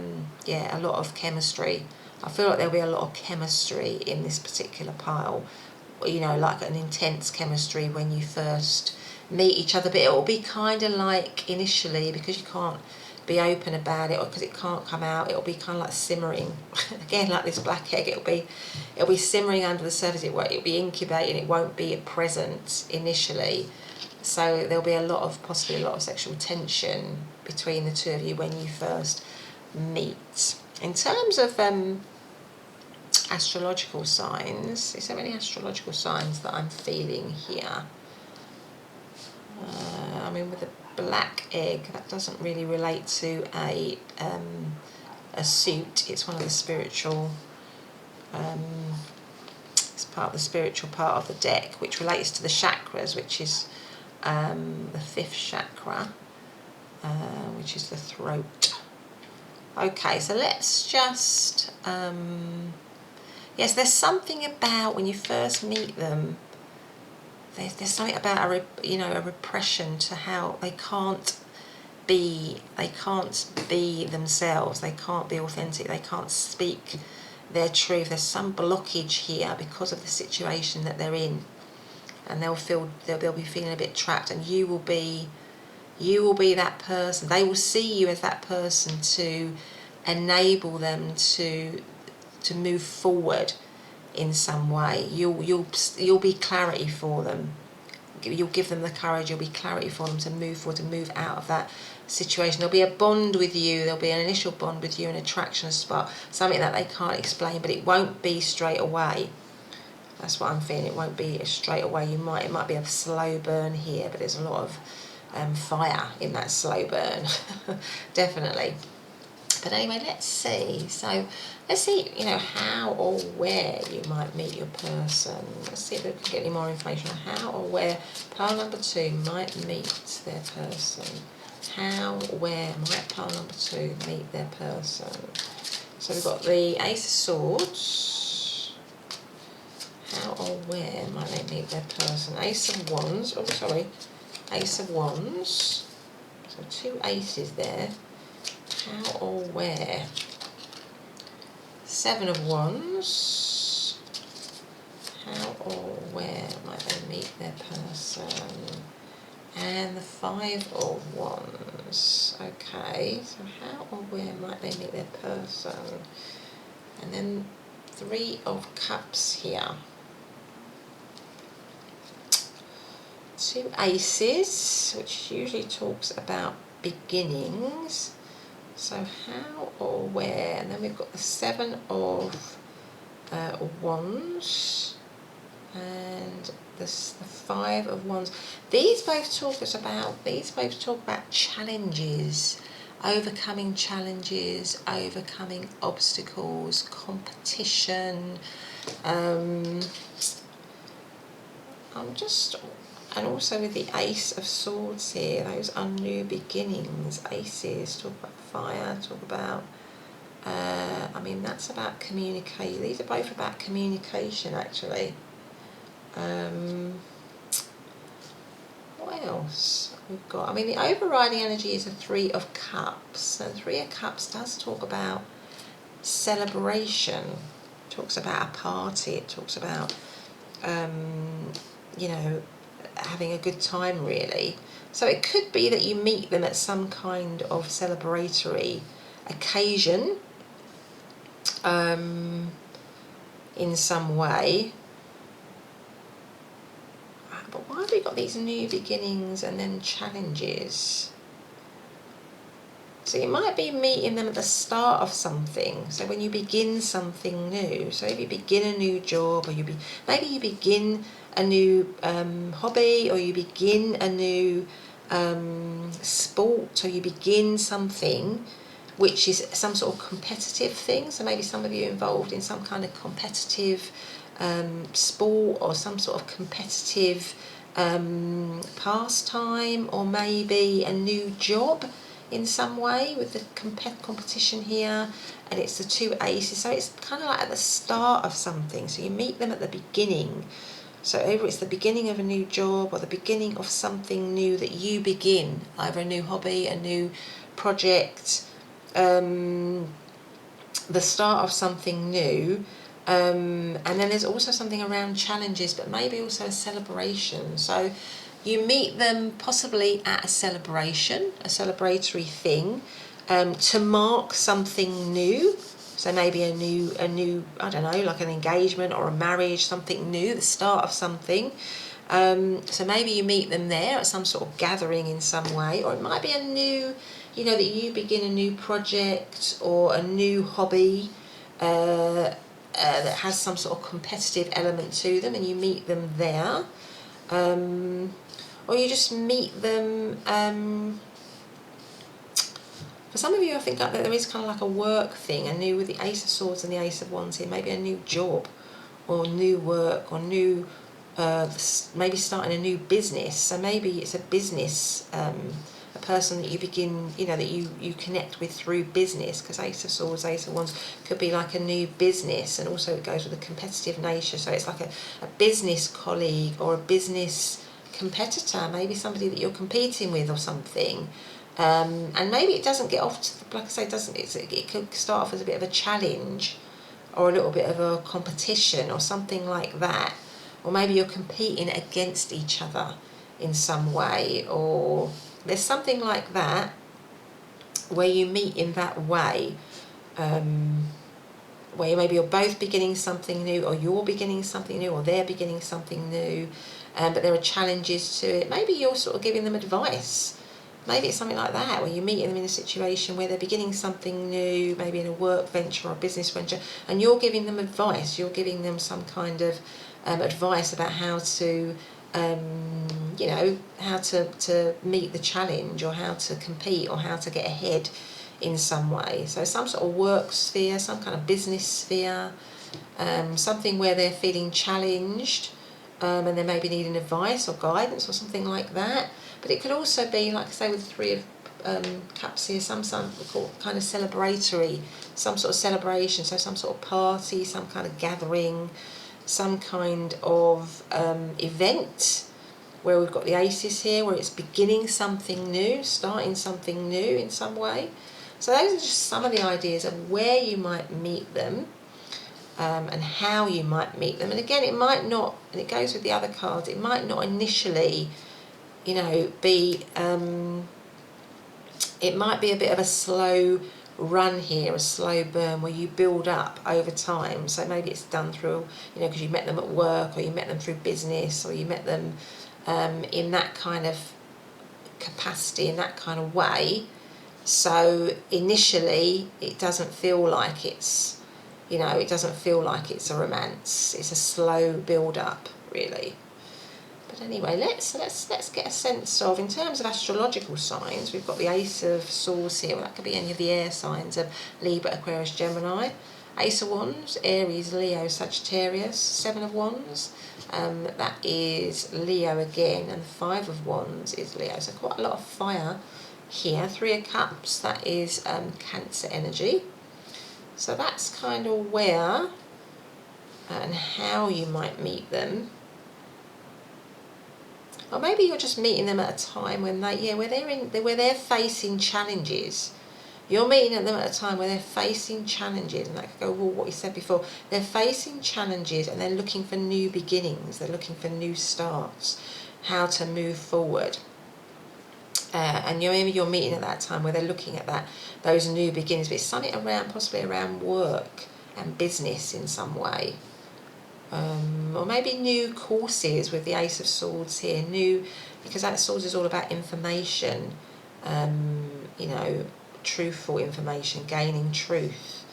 lot of chemistry. I feel like there'll be a lot of chemistry in this particular pile, you know, like an intense chemistry when you first meet each other, but it will be kind of like initially, because you can't be open about it, or because it can't come out, it'll be kind of like simmering again, like this black egg. It'll be simmering under the surface. It'll be incubating. It won't be present initially, so there'll be possibly a lot of sexual tension between the two of you when you first meet. In terms of astrological signs, is there any astrological signs that I'm feeling here? I mean, with the black egg, that doesn't really relate to a suit. It's one of the spiritual, it's part of the spiritual part of the deck, which relates to the chakras, which is the 5th chakra, which is the throat. Okay, so let's just, yes, there's something about when you first meet them, there's something about a repression to how they can't be themselves, they can't be authentic, they can't speak their truth. There's some blockage here because of the situation that they're in, and they'll be feeling a bit trapped, and you will be that person. They will see you as that person to enable them to move forward in some way. You'll be clarity for them. You'll give them the courage. You'll be clarity for them to move forward, to move out of that situation. There'll be a bond with you. There'll be an initial bond with you, an attraction, a spark, something that they can't explain, but it won't be straight away. That's what I'm feeling. It won't be straight away. It might be a slow burn here, but there's a lot of fire in that slow burn. Definitely. But anyway, let's see. So let's see, how or where you might meet your person. Let's see if we can get any more information on how or where pile number 2 might meet their person. How, where might pile number 2 meet their person? So we've got the Ace of Swords. How or where might they meet their person? Ace of Wands. Oh, sorry. Ace of Wands. So 2 aces there. How or where? 7 of Wands. How or where might they meet their person? And the 5 of Wands. Okay, so how or where might they meet their person? And then 3 of Cups here. 2 aces, which usually talks about beginnings. So how or where? And then we've got the 7 of Wands and the 5 of Wands. These both talk about challenges, overcoming obstacles, competition. And also with the Ace of Swords here, those are new beginnings. Aces talk about fire, talk about, that's about communication. These are both about communication, actually. What else we've got? The overriding energy is a 3 of Cups. And 3 of Cups does talk about celebration. It talks about a party. It talks about, you know, having a good time, really. So it could be that you meet them at some kind of celebratory occasion, in some way. But why have we got these new beginnings and then challenges? So you might be meeting them at the start of something. So when you begin something new, so if you begin a new job, or maybe you begin a new hobby, or you begin a new sport, or you begin something which is some sort of competitive thing. So maybe some of you are involved in some kind of competitive sport, or some sort of competitive pastime, or maybe a new job in some way with the competition here, and it's the two aces. So it's kind of like at the start of something. So you meet them at the beginning. So either it's the beginning of a new job, or the beginning of something new that you begin, either a new hobby, a new project, the start of something new. And then there's also something around challenges, but maybe also a celebration. So you meet them possibly at a celebration, a celebratory thing, to mark something new. So maybe a new, I don't know, like an engagement or a marriage, something new, the start of something. So maybe you meet them there at some sort of gathering in some way, or it might be a new, you know, that you begin a new project or a new hobby that has some sort of competitive element to them, and you meet them there. Or you just meet them, for some of you I think that there is kind of like a work thing, with the Ace of Swords and the Ace of Wands here, maybe a new job, or new work, or new, maybe starting a new business. So maybe it's a business, a person that you begin, you know, that you connect with through business, because Ace of Swords, Ace of Wands could be like a new business, and also it goes with a competitive nature. So it's like a business colleague, or a business competitor, maybe somebody that you're competing with or something. And maybe it doesn't get off to, like I say, it could start off as a bit of a challenge, or a little bit of a competition, or something like that. Or maybe you're competing against each other in some way, or there's something like that where you meet in that way, where maybe you're both beginning something new, or you're beginning something new, or they're beginning something new, but there are challenges to it. Maybe you're sort of giving them advice. Maybe it's something like that, where you're meeting them in a situation where they're beginning something new, maybe in a work venture or a business venture, and you're giving them advice. You're giving them some kind of advice about how to, you know, how to meet the challenge, or how to compete, or how to get ahead in some way. So some sort of work sphere, some kind of business sphere, something where they're feeling challenged, and they maybe needing advice or guidance or something like that. But it could also be, like I say, with the Three of Cups here, some kind of celebratory, some sort of celebration, so some sort of party, some kind of gathering, some kind of event, where we've got the aces here, where it's beginning something new, starting something new in some way. So those are just some of the ideas of where you might meet them, and how you might meet them. And again, it might not, and it goes with the other cards, it might not initially, you know, be, it might be a bit of a slow run here, a slow burn, where you build up over time. So maybe it's done through, you know, because you met them at work, or you met them through business, or you met them in that kind of capacity, in that kind of way. So initially it doesn't feel like it's, you know, it doesn't feel like it's a romance. It's a slow build up, really. But anyway, let's get a sense of, in terms of astrological signs, we've got the Ace of Swords here. Well, that could be any of the air signs of Libra, Aquarius, Gemini. Ace of Wands, Aries, Leo, Sagittarius. Seven of Wands, that is Leo again, and Five of Wands is Leo. So quite a lot of fire here. Three of Cups, that is Cancer energy. So that's kind of where and how you might meet them. Or maybe you're just meeting them at a time when where they're facing challenges. You're meeting them at a time where they're facing challenges, and that could go with what you said before. They're facing challenges and they're looking for new beginnings. They're looking for new starts, how to move forward. And maybe you're meeting at that time where they're looking at those new beginnings, but it's something around, possibly around work and business in some way. Or maybe new courses with the Ace of Swords here, because that Swords is all about information, truthful information, gaining truth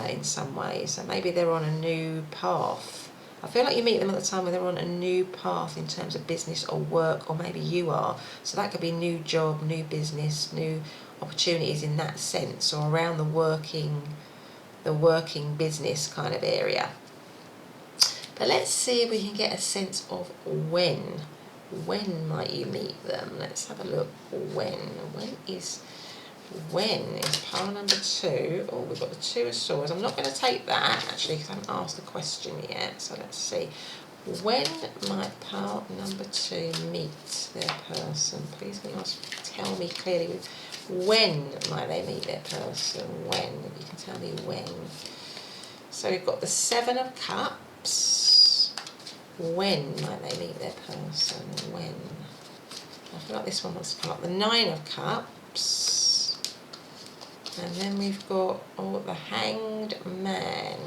in some way. So maybe they're on a new path. I feel like you meet them at the time where they're on a new path in terms of business or work, or maybe you are. So that could be new job, new business, new opportunities in that sense, or around the working business kind of area. But let's see if we can get a sense of when. When might you meet them? Let's have a look. When is pile number 2. Oh, we've got the 2 of Swords. I'm not going to take that, actually, because I haven't asked the question yet. So let's see. When might pile number 2 meet their person? Please can you tell me clearly. When might they meet their person? When? You can tell me when. So we've got the 7 of Cups. When might they meet their person? When? I feel like this one wants to come up. The 9 of Cups. And then we've got the Hanged Man.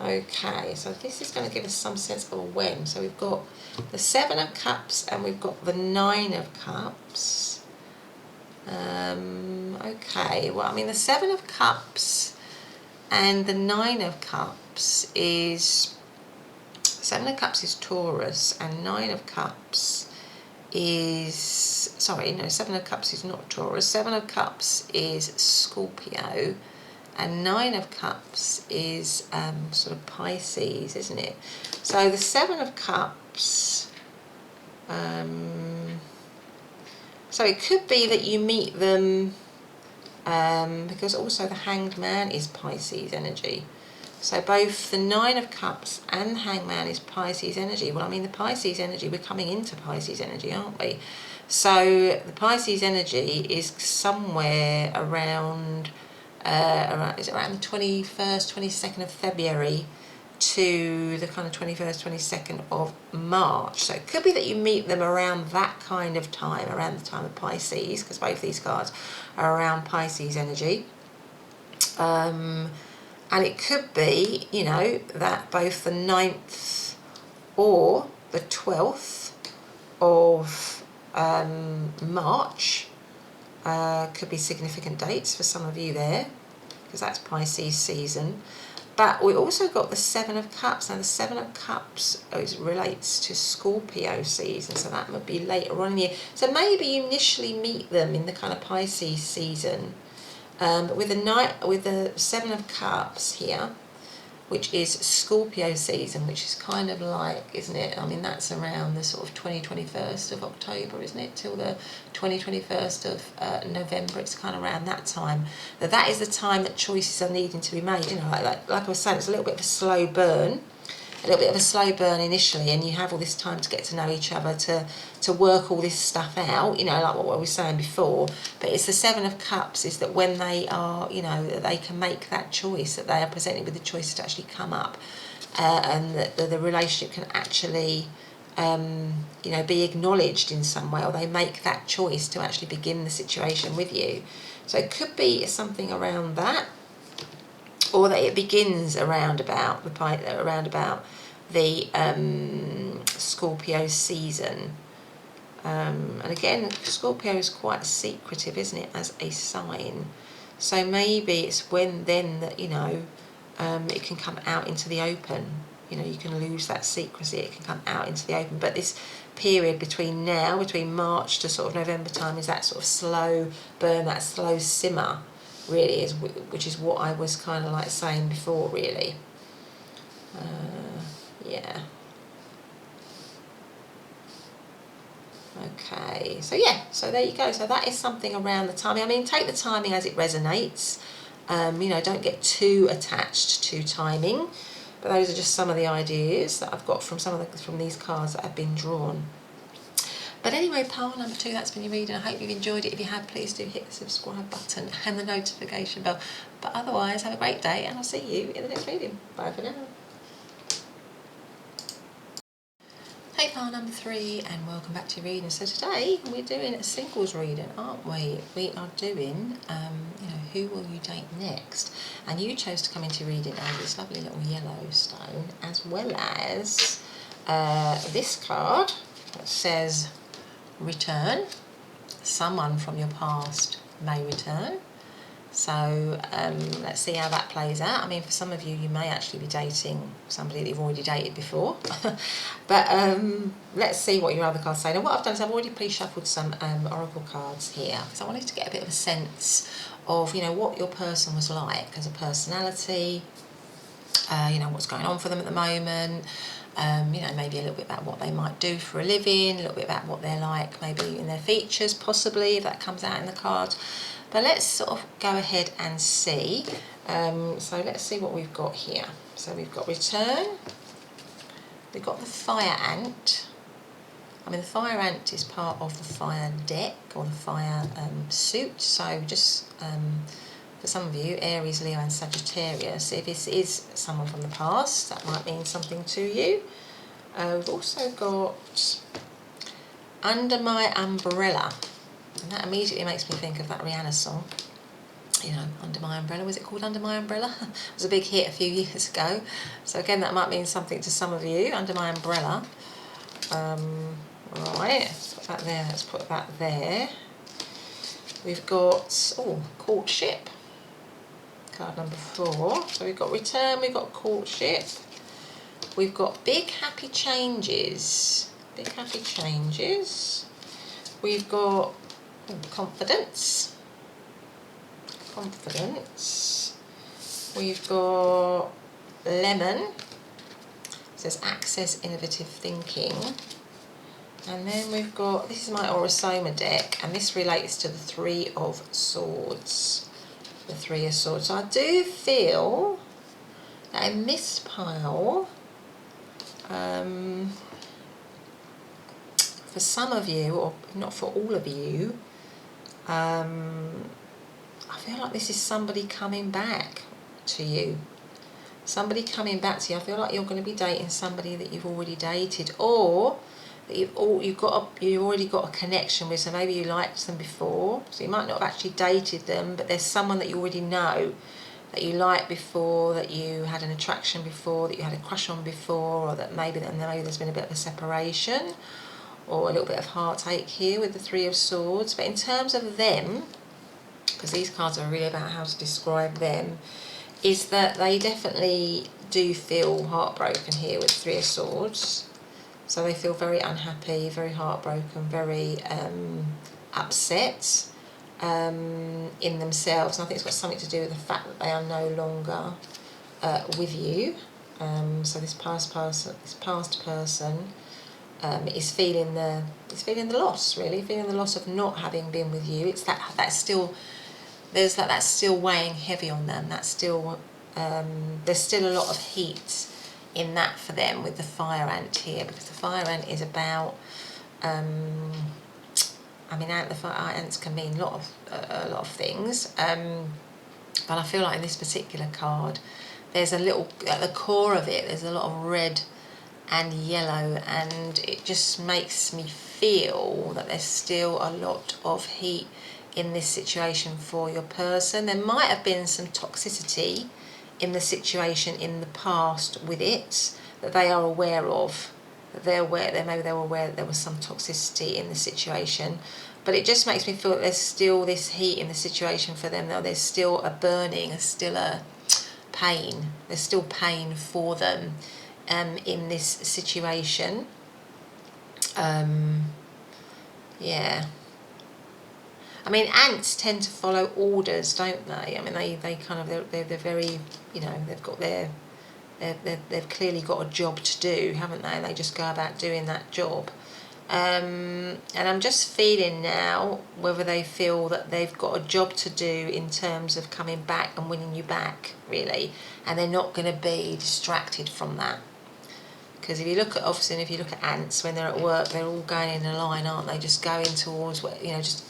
Okay, so this is going to give us some sense of when. So we've got the 7 of Cups and we've got the 9 of Cups. Okay, well, I mean, the 7 of Cups and the 9 of Cups is... 7 of Cups is Taurus and 9 of Cups is... Sorry, no, 7 of Cups is not Taurus. 7 of Cups is Scorpio and 9 of Cups is sort of Pisces, isn't it? So the 7 of Cups... so it could be that you meet them because also the Hanged Man is Pisces energy. So both the 9 of Cups and the Hanged Man is Pisces energy. Well, I mean, the Pisces energy, we're coming into Pisces energy, aren't we? So the Pisces energy is somewhere around is it around the 21st, 22nd of February to the kind of 21st, 22nd of March. So it could be that you meet them around that kind of time, around the time of Pisces, because both these cards are around Pisces energy. And it could be, that both the 9th or the 12th of March could be significant dates for some of you there, because that's Pisces season. But we also got the 7 of Cups. Now the 7 of Cups relates to Scorpio season, so that would be later on in the year. So maybe you initially meet them in the kind of Pisces season. But with the 7 of Cups here, which is Scorpio season, which is kind of like, isn't it? I mean, that's around the sort of 21st of October, isn't it? Till the 21st of November. It's kind of around that time. That is the time that choices are needing to be made. Like I was saying, it's a little bit of a slow burn. A little bit of a slow burn initially, and you have all this time to get to know each other, to work all this stuff out, like what we were saying before. But it's the 7 of Cups, is that when they are, they can make that choice, that they are presented with the choice to actually come up, and that the relationship can actually, be acknowledged in some way, or they make that choice to actually begin the situation with you. So it could be something around that, or that it begins around about the Scorpio season. And again, Scorpio is quite secretive, isn't it, as a sign? So maybe it's when then that, it can come out into the open. You can lose that secrecy, it can come out into the open. But this period between March to sort of November time, is that sort of slow burn, that slow simmer, really, which is what I was kind of like saying before, really. Yeah. Okay, so there you go. So that is something around the timing. I mean, take the timing as it resonates. Don't get too attached to timing. But those are just some of the ideas that I've got from from these cards that have been drawn. But anyway, pile number 2, that's been your reading. I hope you've enjoyed it. If you have, please do hit the subscribe button and the notification bell. But otherwise, have a great day, and I'll see you in the next reading. Bye for now. Hey, pile number 3, and welcome back to your reading. So today we're doing a singles reading, aren't we? We are doing, who will you date next? And you chose to come into reading over this lovely little yellow stone, as well as this card that says return. Someone from your past may return. So let's see how that plays out. I mean, for some of you, you may actually be dating somebody that you've already dated before. But let's see what your other cards say. Now, what I've done is I've already pre-shuffled some oracle cards here, because I wanted to get a bit of a sense of, what your person was like as a personality, what's going on for them at the moment, maybe a little bit about what they might do for a living, a little bit about what they're like, maybe in their features, possibly, if that comes out in the cards. But let's sort of go ahead and see. So let's see what we've got here. So we've got return. We've got the fire ant. I mean, the fire ant is part of the fire deck or the fire suit. So just for some of you, Aries, Leo and Sagittarius, if this is someone from the past, that might mean something to you. We've also got Under My Umbrella. And that immediately makes me think of that Rihanna song, Under My Umbrella. Was it called Under My Umbrella? It was a big hit a few years ago. So again, that might mean something to some of you, Under My Umbrella. Right, let's put that there, let's put that there. We've got, courtship, card number 4. So we've got return, we've got courtship. We've got big happy changes, We've got confidence. We've got lemon. It says access innovative thinking. And then we've got, this is my Orosoma deck, and this relates to the 3 of Swords. The 3 of Swords. So I do feel that in this pile, for some of you, or not for all of you, I feel like this is somebody coming back to you. I feel like you're going to be dating somebody that you've already dated, or that you've already got a connection with. So maybe you liked them before, so you might not have actually dated them, but there's someone that you already know that you liked before, that you had an attraction before, that you had a crush on before, or that maybe there's been a bit of a separation or a little bit of heartache here with the 3 of Swords. But in terms of them, because these cards are really about how to describe them, is that they definitely do feel heartbroken here with 3 of Swords. So they feel very unhappy, very heartbroken, very upset in themselves. And I think it's got something to do with the fact that they are no longer with you. So this past person is feeling the loss, really, feeling the loss of not having been with you. It's that's still weighing heavy on them. That's still there's still a lot of heat in that for them with the fire ant here, because the fire ant is about the fire ants can mean a lot of things, but I feel like in this particular card there's a little, at the core of it, there's a lot of red and yellow, and it just makes me feel that there's still a lot of heat in this situation for your person. There might have been some toxicity in the situation in the past with it that they are aware of. Maybe they were aware that there was some toxicity in the situation, but it just makes me feel that there's still this heat in the situation for them. Now there's still a burning, there's still a pain. There's still pain for them in this situation. Yeah. I mean, ants tend to follow orders, don't they? I mean, they kind of, they're very, they've got they've clearly got a job to do, haven't they? And they just go about doing that job. And I'm just feeling now whether they feel that they've got a job to do in terms of coming back and winning you back, really, and they're not going to be distracted from that. Because if you look at ants, when they're at work, they're all going in a line, aren't they? Just going towards just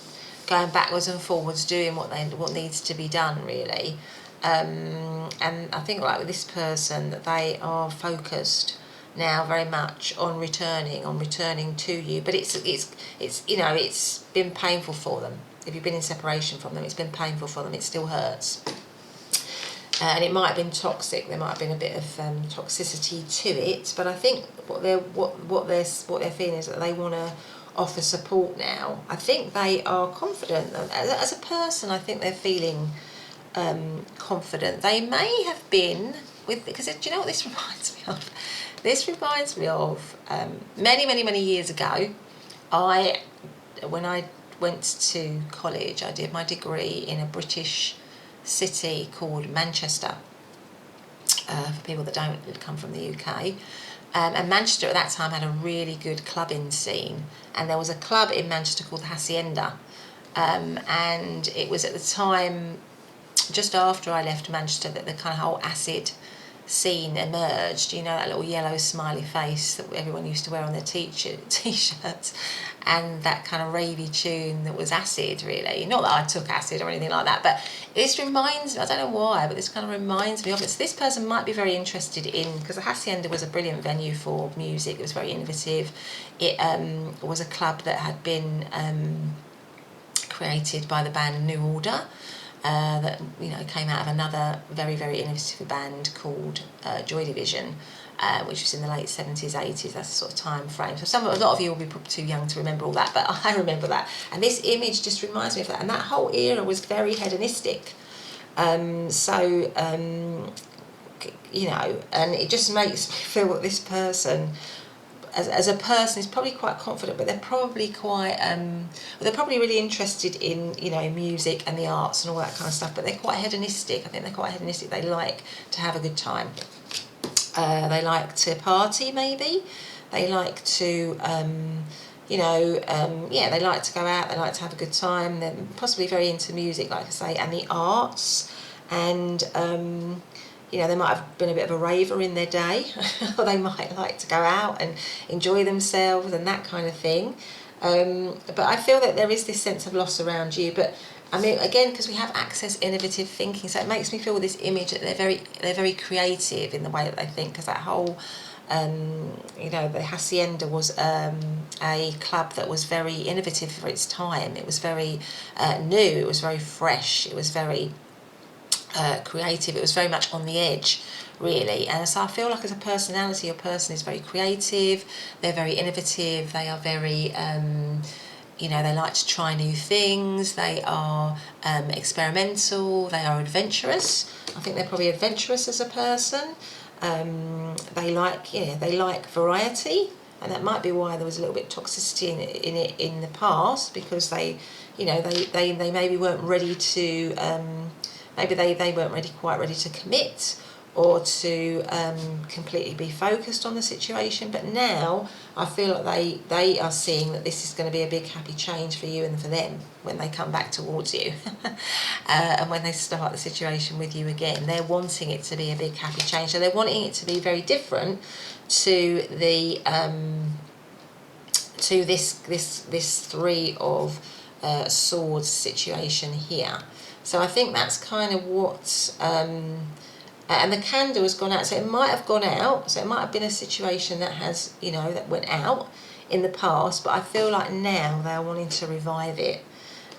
going backwards and forwards, doing what needs to be done, really. And I think, like with this person, that they are focused now very much on returning to you. But it's been painful for them. If you've been in separation from them, it's been painful for them. It still hurts. And it might have been toxic. There might have been a bit of toxicity to it, but I think what they're feeling is that they want to offer support now. I think they are confident as a person. I think they're feeling confident. They may have been because do you know what this reminds me of? This reminds me of many years ago. When I went to college, I did my degree in a British city called Manchester, for people that don't come from the UK. And Manchester at that time had a really good clubbing scene, and there was a club in Manchester called the Hacienda, and it was at the time, just after I left Manchester, that the kind of whole acid scene emerged. You know, that little yellow smiley face that everyone used to wear on their t-shirts, and that kind of ravey tune that was acid, really. Not that I took acid or anything like that, but this reminds me, I don't know why, but this kind of reminds me of it. So this person might be very interested in, because the Hacienda was a brilliant venue for music. It was very innovative. It was a club that had been created by the band New Order, that came out of another very innovative band called Joy Division, which was in the late 70s, 80s. That's the sort of time frame. So a lot of you will be probably too young to remember all that, but I remember that. And this image just reminds me of that. And that whole era was very hedonistic. And it just makes me feel that this person, as a person, is probably quite confident, but they're probably they're probably really interested in music and the arts and all that kind of stuff, but they're quite hedonistic. I think they're quite hedonistic. They like to have a good time. They like to party, maybe. They like to they like to go out. They like to have a good time. They're possibly very into music, like I say, and the arts, and they might have been a bit of a raver in their day, or they might like to go out and enjoy themselves and that kind of thing. But I feel that there is this sense of loss around you. But I mean, again, because we have access innovative thinking, so it makes me feel with this image that they're very creative in the way that they think. Because that whole the Hacienda was a club that was very innovative for its time. It was very new. It was very fresh. It was very creative. It was very much on the edge, really. And so I feel like as a personality, your person is very creative. They're very innovative. They are very they like to try new things. They are experimental. They are adventurous. I think they're probably adventurous as a person. They like variety, and that might be why there was a little bit of toxicity in it in the past, because they maybe weren't ready to maybe they weren't quite ready to commit or to completely be focused on the situation. But now I feel like they are seeing that this is going to be a big happy change for you and for them when they come back towards you. And when they start the situation with you again, they're wanting it to be a big happy change. So they're wanting it to be very different to the to this Three of Swords situation here. So I think that's kind of what and the candle has gone out, so it might have gone out, so it might have been a situation that has, that went out in the past, but I feel like now they're wanting to revive it.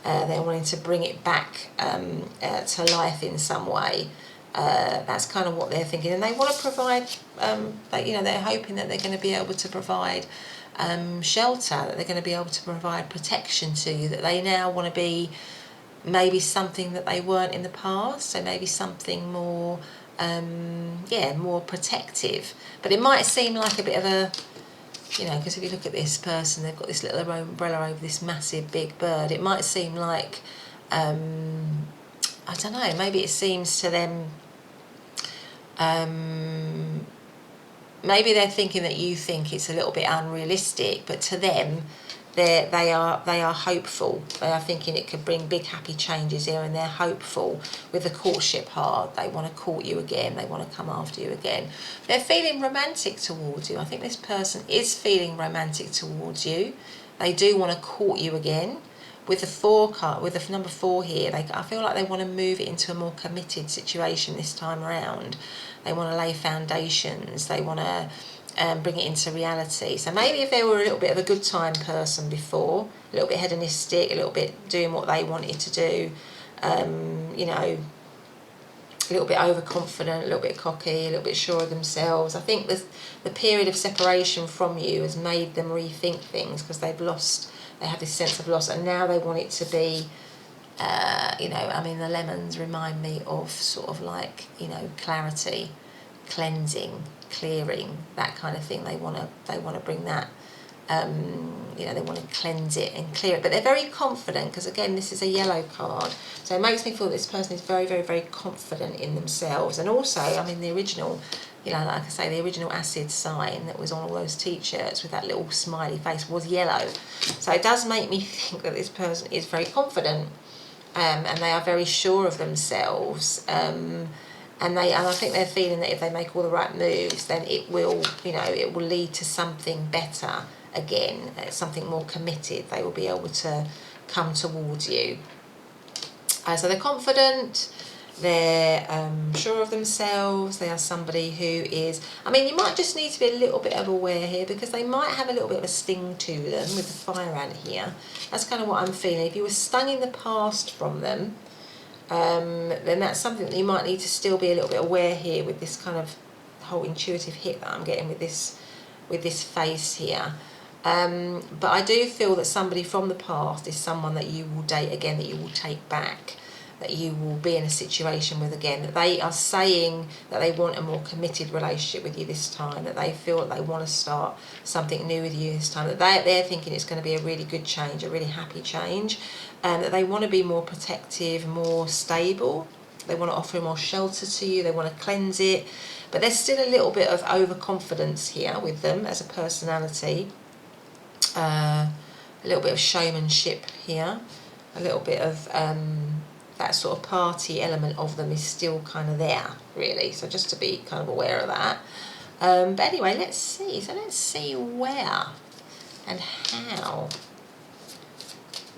They're wanting to bring it back to life in some way. That's kind of what they're thinking, and they want to provide, they're hoping that they're going to be able to provide shelter, that they're going to be able to provide protection to you, that they now want to be maybe something that they weren't in the past, so maybe something more more protective. But it might seem like a bit of a, because if you look at this person, they've got this little umbrella over this massive big bird. It might seem like I don't know, maybe it seems to them maybe they're thinking that you think it's a little bit unrealistic, but to them they are hopeful. They are thinking it could bring big happy changes here, and they're hopeful with the courtship card. They want to court you again. They want to come after you again. They're feeling romantic towards you. I think this person is feeling romantic towards you. They do want to court you again. With the 4 card, with the number 4 here, I feel like they want to move it into a more committed situation this time around. They want to lay foundations. They want to bring it into reality. So maybe if they were a little bit of a good time person before, a little bit hedonistic, a little bit doing what they wanted to do, you know, a little bit overconfident, a little bit cocky, a little bit sure of themselves. I think the period of separation from you has made them rethink things because they've lost. They have this sense of loss, and now they want it to be, you know, I mean, the lemons remind me of sort of like, you know, clarity, cleansing, clearing, that kind of thing. They want to bring that, you know, they want to cleanse it and clear it. But they're very confident because, again, this is a yellow card. So it makes me feel this person is very, very, very confident in themselves. And also, I mean, the original, you know, like I say, the original acid sign that was on all those t-shirts with that little smiley face was yellow. So it does make me think that this person is very confident, and they are very sure of themselves. And I think they're feeling that if they make all the right moves, then it will, you know, it will lead to something better again, something more committed. They will be able to come towards you. So they're confident. They're sure of themselves. They are somebody who is, I mean, you might just need to be a little bit of aware here because they might have a little bit of a sting to them with the fire ant here. That's kind of what I'm feeling. If you were stung in the past from them, then that's something that you might need to still be a little bit aware here with this kind of whole intuitive hit that I'm getting with this face here. But I do feel that somebody from the past is someone that you will date again, that you will take back, that you will be in a situation with again, that they are saying that they want a more committed relationship with you this time, that they feel that they want to start something new with you this time, that they're thinking it's going to be a really good change, a really happy change, and that they want to be more protective, more stable. They want to offer more shelter to you, they want to cleanse it, but there's still a little bit of overconfidence here with them as a personality, a little bit of showmanship here, a little bit of that sort of party element of them is still kind of there, really. So just to be kind of aware of that. But anyway, let's see. So let's see where and how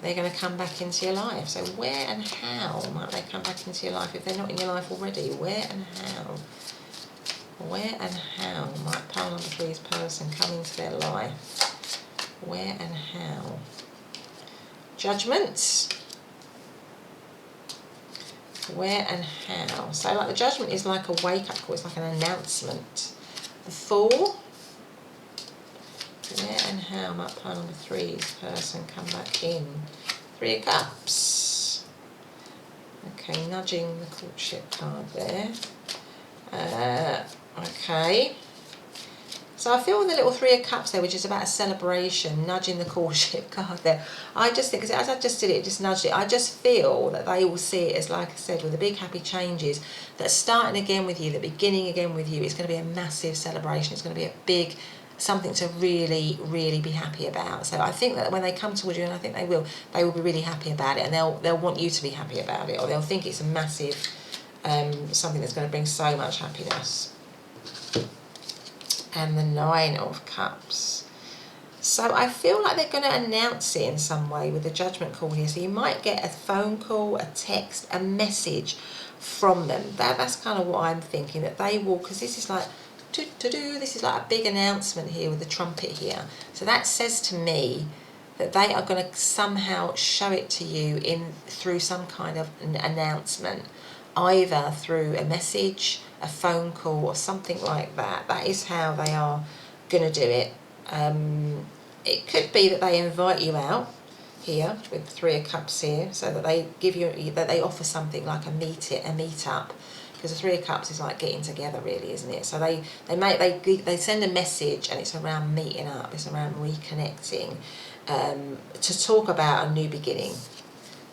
they're going to come back into your life. So where and how might they come back into your life if they're not in your life already? Where and how? Where and how might pile number 3's person come into their life? Where and how? Judgment. Where and how? So like the Judgment is like a wake-up call, it's like an announcement. The Fool. Where and how might pile number 3's person come back in? 3 of Cups. Okay, nudging the courtship card there. Okay. So I feel with the little 3 of Cups there, which is about a celebration, nudging the courtship card there. I just think, as I just did it, just nudged it, I just feel that they will see it as, like I said, with the big happy changes, that starting again with you, the beginning again with you, it's going to be a massive celebration. It's going to be a big, something to really, really be happy about. So I think that when they come towards you, and I think they will be really happy about it, and they'll want you to be happy about it, or they'll think it's a massive, something that's going to bring so much happiness. And the 9 of Cups. So I feel like they're going to announce it in some way with the Judgment call here. So you might get a phone call, a text, a message from them. That's kind of what I'm thinking, that they will, because this is like, this is like a big announcement here with the trumpet here. So that says to me that they are going to somehow show it to you through some kind of an announcement, either through a message, a phone call, or something like that. That is how they are going to do it. It could be that they invite you out here with the 3 of Cups here, so that they give you, that they offer something like a meet up, because the 3 of Cups is like getting together, really, isn't it? So they send a message, and it's around meeting up, it's around reconnecting, to talk about a new beginning.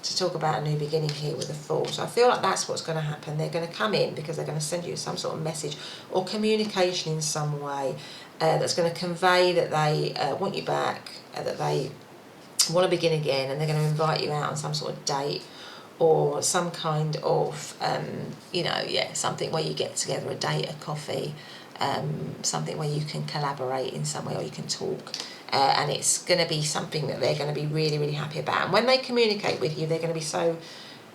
Here with the Fool. So I feel like that's what's going to happen. They're going to come in because they're going to send you some sort of message or communication in some way that's going to convey that they want you back, that they want to begin again, and they're going to invite you out on some sort of date or some kind of, something where you get together, a date, a coffee, something where you can collaborate in some way or you can talk. And it's going to be something that they're going to be really, really happy about. And when they communicate with you, they're going to be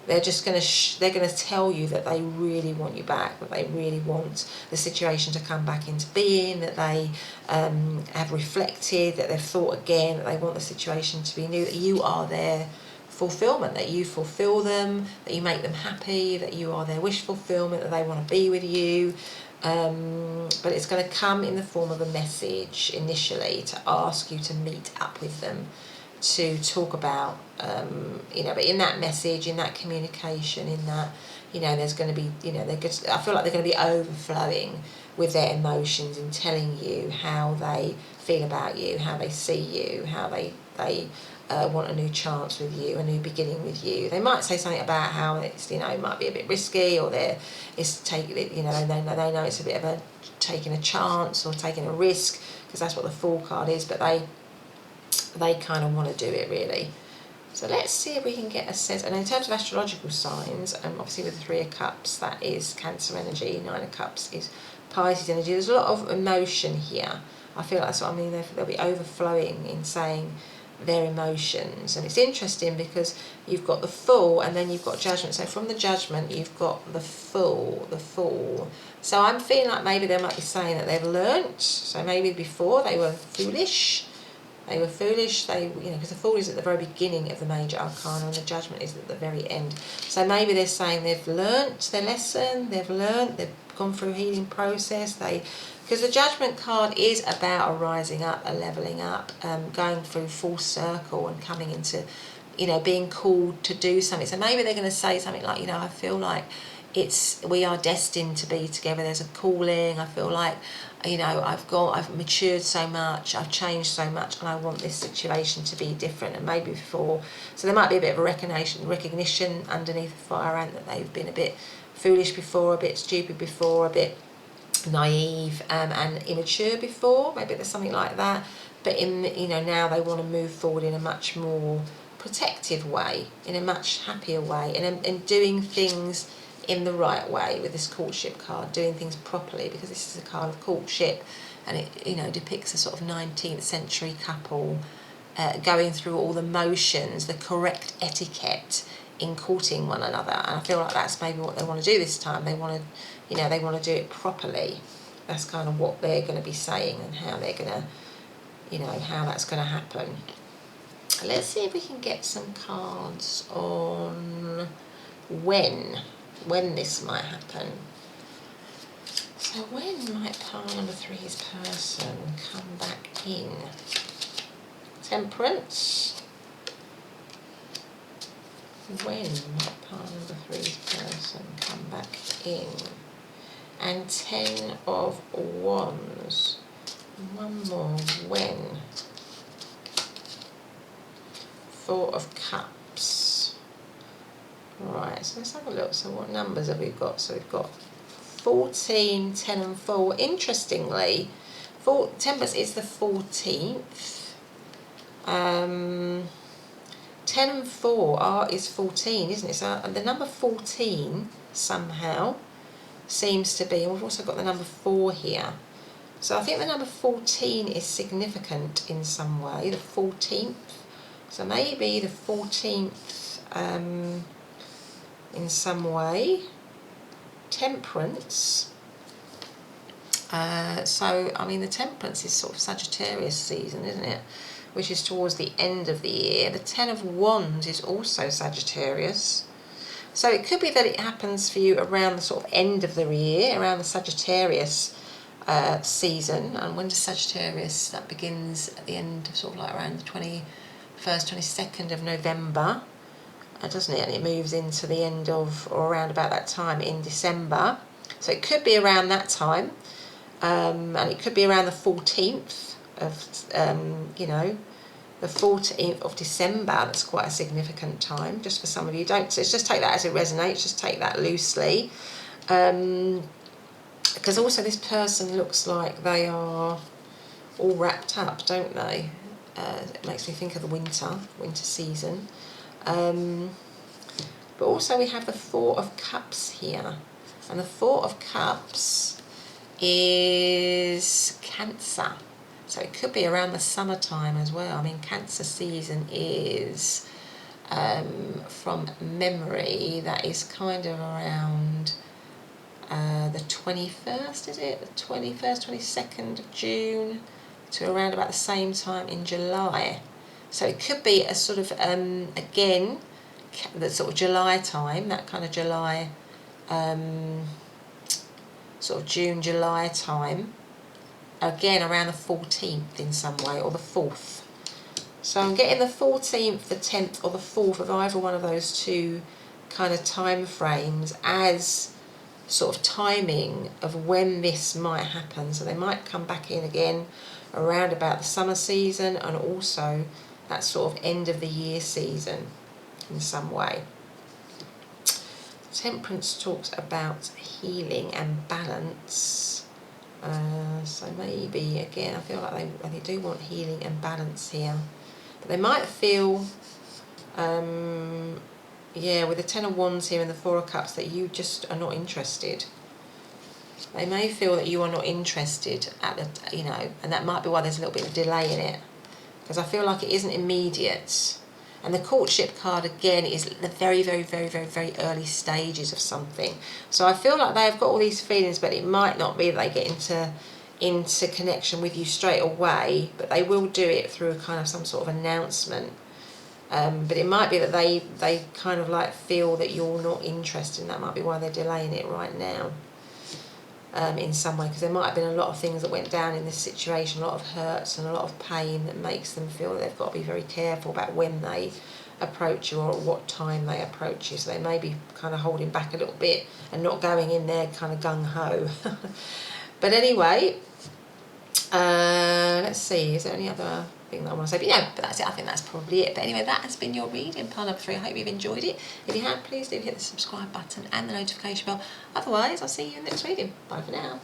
they're just going to they're going to tell you that they really want you back, that they really want the situation to come back into being, that they have reflected, that they've thought again, that they want the situation to be new, that you are their fulfillment, that you fulfill them, that you make them happy, that you are their wish fulfillment, that they want to be with you. But it's going to come in the form of a message initially to ask you to meet up with them, to talk about, but in that message, in that communication, in that, there's going to be, I feel like they're going to be overflowing with their emotions in telling you how they feel about you, how they see you, how they want a new chance with you, a new beginning with you. They might say something about how it's, it might be a bit risky, or they know it's a bit of a taking a chance or taking a risk, because that's what the Fool card is, but they kind of want to do it really. So let's see if we can get a sense. And in terms of astrological signs, obviously with the Three of Cups, that is Cancer energy. Nine of Cups is Pisces energy. There's a lot of emotion here. I feel like that's what I mean. They'll be overflowing in saying their emotions. And it's interesting because you've got the Fool and then you've got Judgment. So from the Judgment, you've got the Fool. So I'm feeling like maybe they might be saying that they've learnt. So maybe before they were foolish. Because the Fool is at the very beginning of the major arcana and the Judgment is at the very end. So maybe they're saying they've learnt their lesson, they've gone through a healing process, because the Judgment card is about a rising up, a levelling up, going through full circle and coming into, being called to do something. So maybe they're going to say something like, I feel like we are destined to be together. There's a calling. I feel like, I've matured so much, I've changed so much, and I want this situation to be different and maybe before. So there might be a bit of a recognition underneath the fire ant that they've been a bit foolish before, a bit stupid before, a bit naive and immature before. Maybe there's something like that. But now they want to move forward in a much more protective way, in a much happier way, and doing things in the right way with this Courtship card, doing things properly, because this is a card of courtship, and it depicts a sort of 19th century couple going through all the motions, the correct etiquette in courting one another. And I feel like that's maybe what they want to do this time. They want to do it properly. That's kind of what they're going to be saying and how they're going to, how that's going to happen. Let's see if we can get some cards on when this might happen. So when might pile number 3's person come back in? Temperance. When might pile number 3's person come back in? And 10 of Wands. One more. When? 4 of Cups. Right, so let's have a look. So what numbers have we got? So we've got 14, 10 and 4. Interestingly, Temperance is the 14th. 10 and 4 is 14, isn't it? So the number 14 somehow seems to be, and we've also got the number 4 here. So I think the number 14 is significant in some way, the 14th. So maybe the 14th... in some way. Temperance. The Temperance is sort of Sagittarius season, isn't it? Which is towards the end of the year. The 10 of Wands is also Sagittarius. So it could be that it happens for you around the sort of end of the year, around the Sagittarius season. And when does Sagittarius, that begins at the end of sort of like around the 21st, 22nd of November. Doesn't it? And it moves into the end of, or around about that time in December. So it could be around that time, and it could be around the 14th of, the 14th of December. That's quite a significant time, just for some of you. So just take that as it resonates, just take that loosely. Because also this person looks like they are all wrapped up, don't they? it makes me think of the winter season. But also we have the Four of Cups here. And the Four of Cups is Cancer. So it could be around the summertime as well. I mean, Cancer season is, from memory, that is kind of around the 21st, is it? The 21st, 22nd of June to around about the same time in July. So it could be a sort of, again, the sort of July time, that kind of July, sort of June, July time. Again, around the 14th in some way, or the 4th. So I'm getting the 14th, the 10th, or the 4th of either one of those two kind of time frames as sort of timing of when this might happen. So they might come back in again around about the summer season, and also that sort of end of the year season in some way. Temperance talks about healing and balance. So maybe, again, I feel like they do want healing and balance here. But they might feel, yeah, with the Ten of Wands here and the Four of Cups, that you just are not interested. They may feel that you are not interested at the, you know, and that might be why there's a little bit of delay in it. Because I feel like it isn't immediate. And the courtship card, again, is the very, very, very, very, very early stages of something. So I feel like they've got all these feelings, but it might not be that they get into connection with you straight away, but they will do it through a kind of some sort of announcement. But it might be that they kind of like feel that you're not interested, and that might be why they're delaying it right now. In some way, because there might have been a lot of things that went down in this situation, a lot of hurts and a lot of pain that makes them feel that they've got to be very careful about when they approach you or at what time they approach you. So they may be kind of holding back a little bit and not going in there kind of gung-ho. But anyway, let's see, is there any other thing that I want to say? But yeah, but that's it. I think that's probably it. But anyway, that has been your reading, pile number 3. I hope you've enjoyed it. If you have, please do hit the subscribe button and the notification bell. Otherwise, I'll see you in the next reading. Bye for now.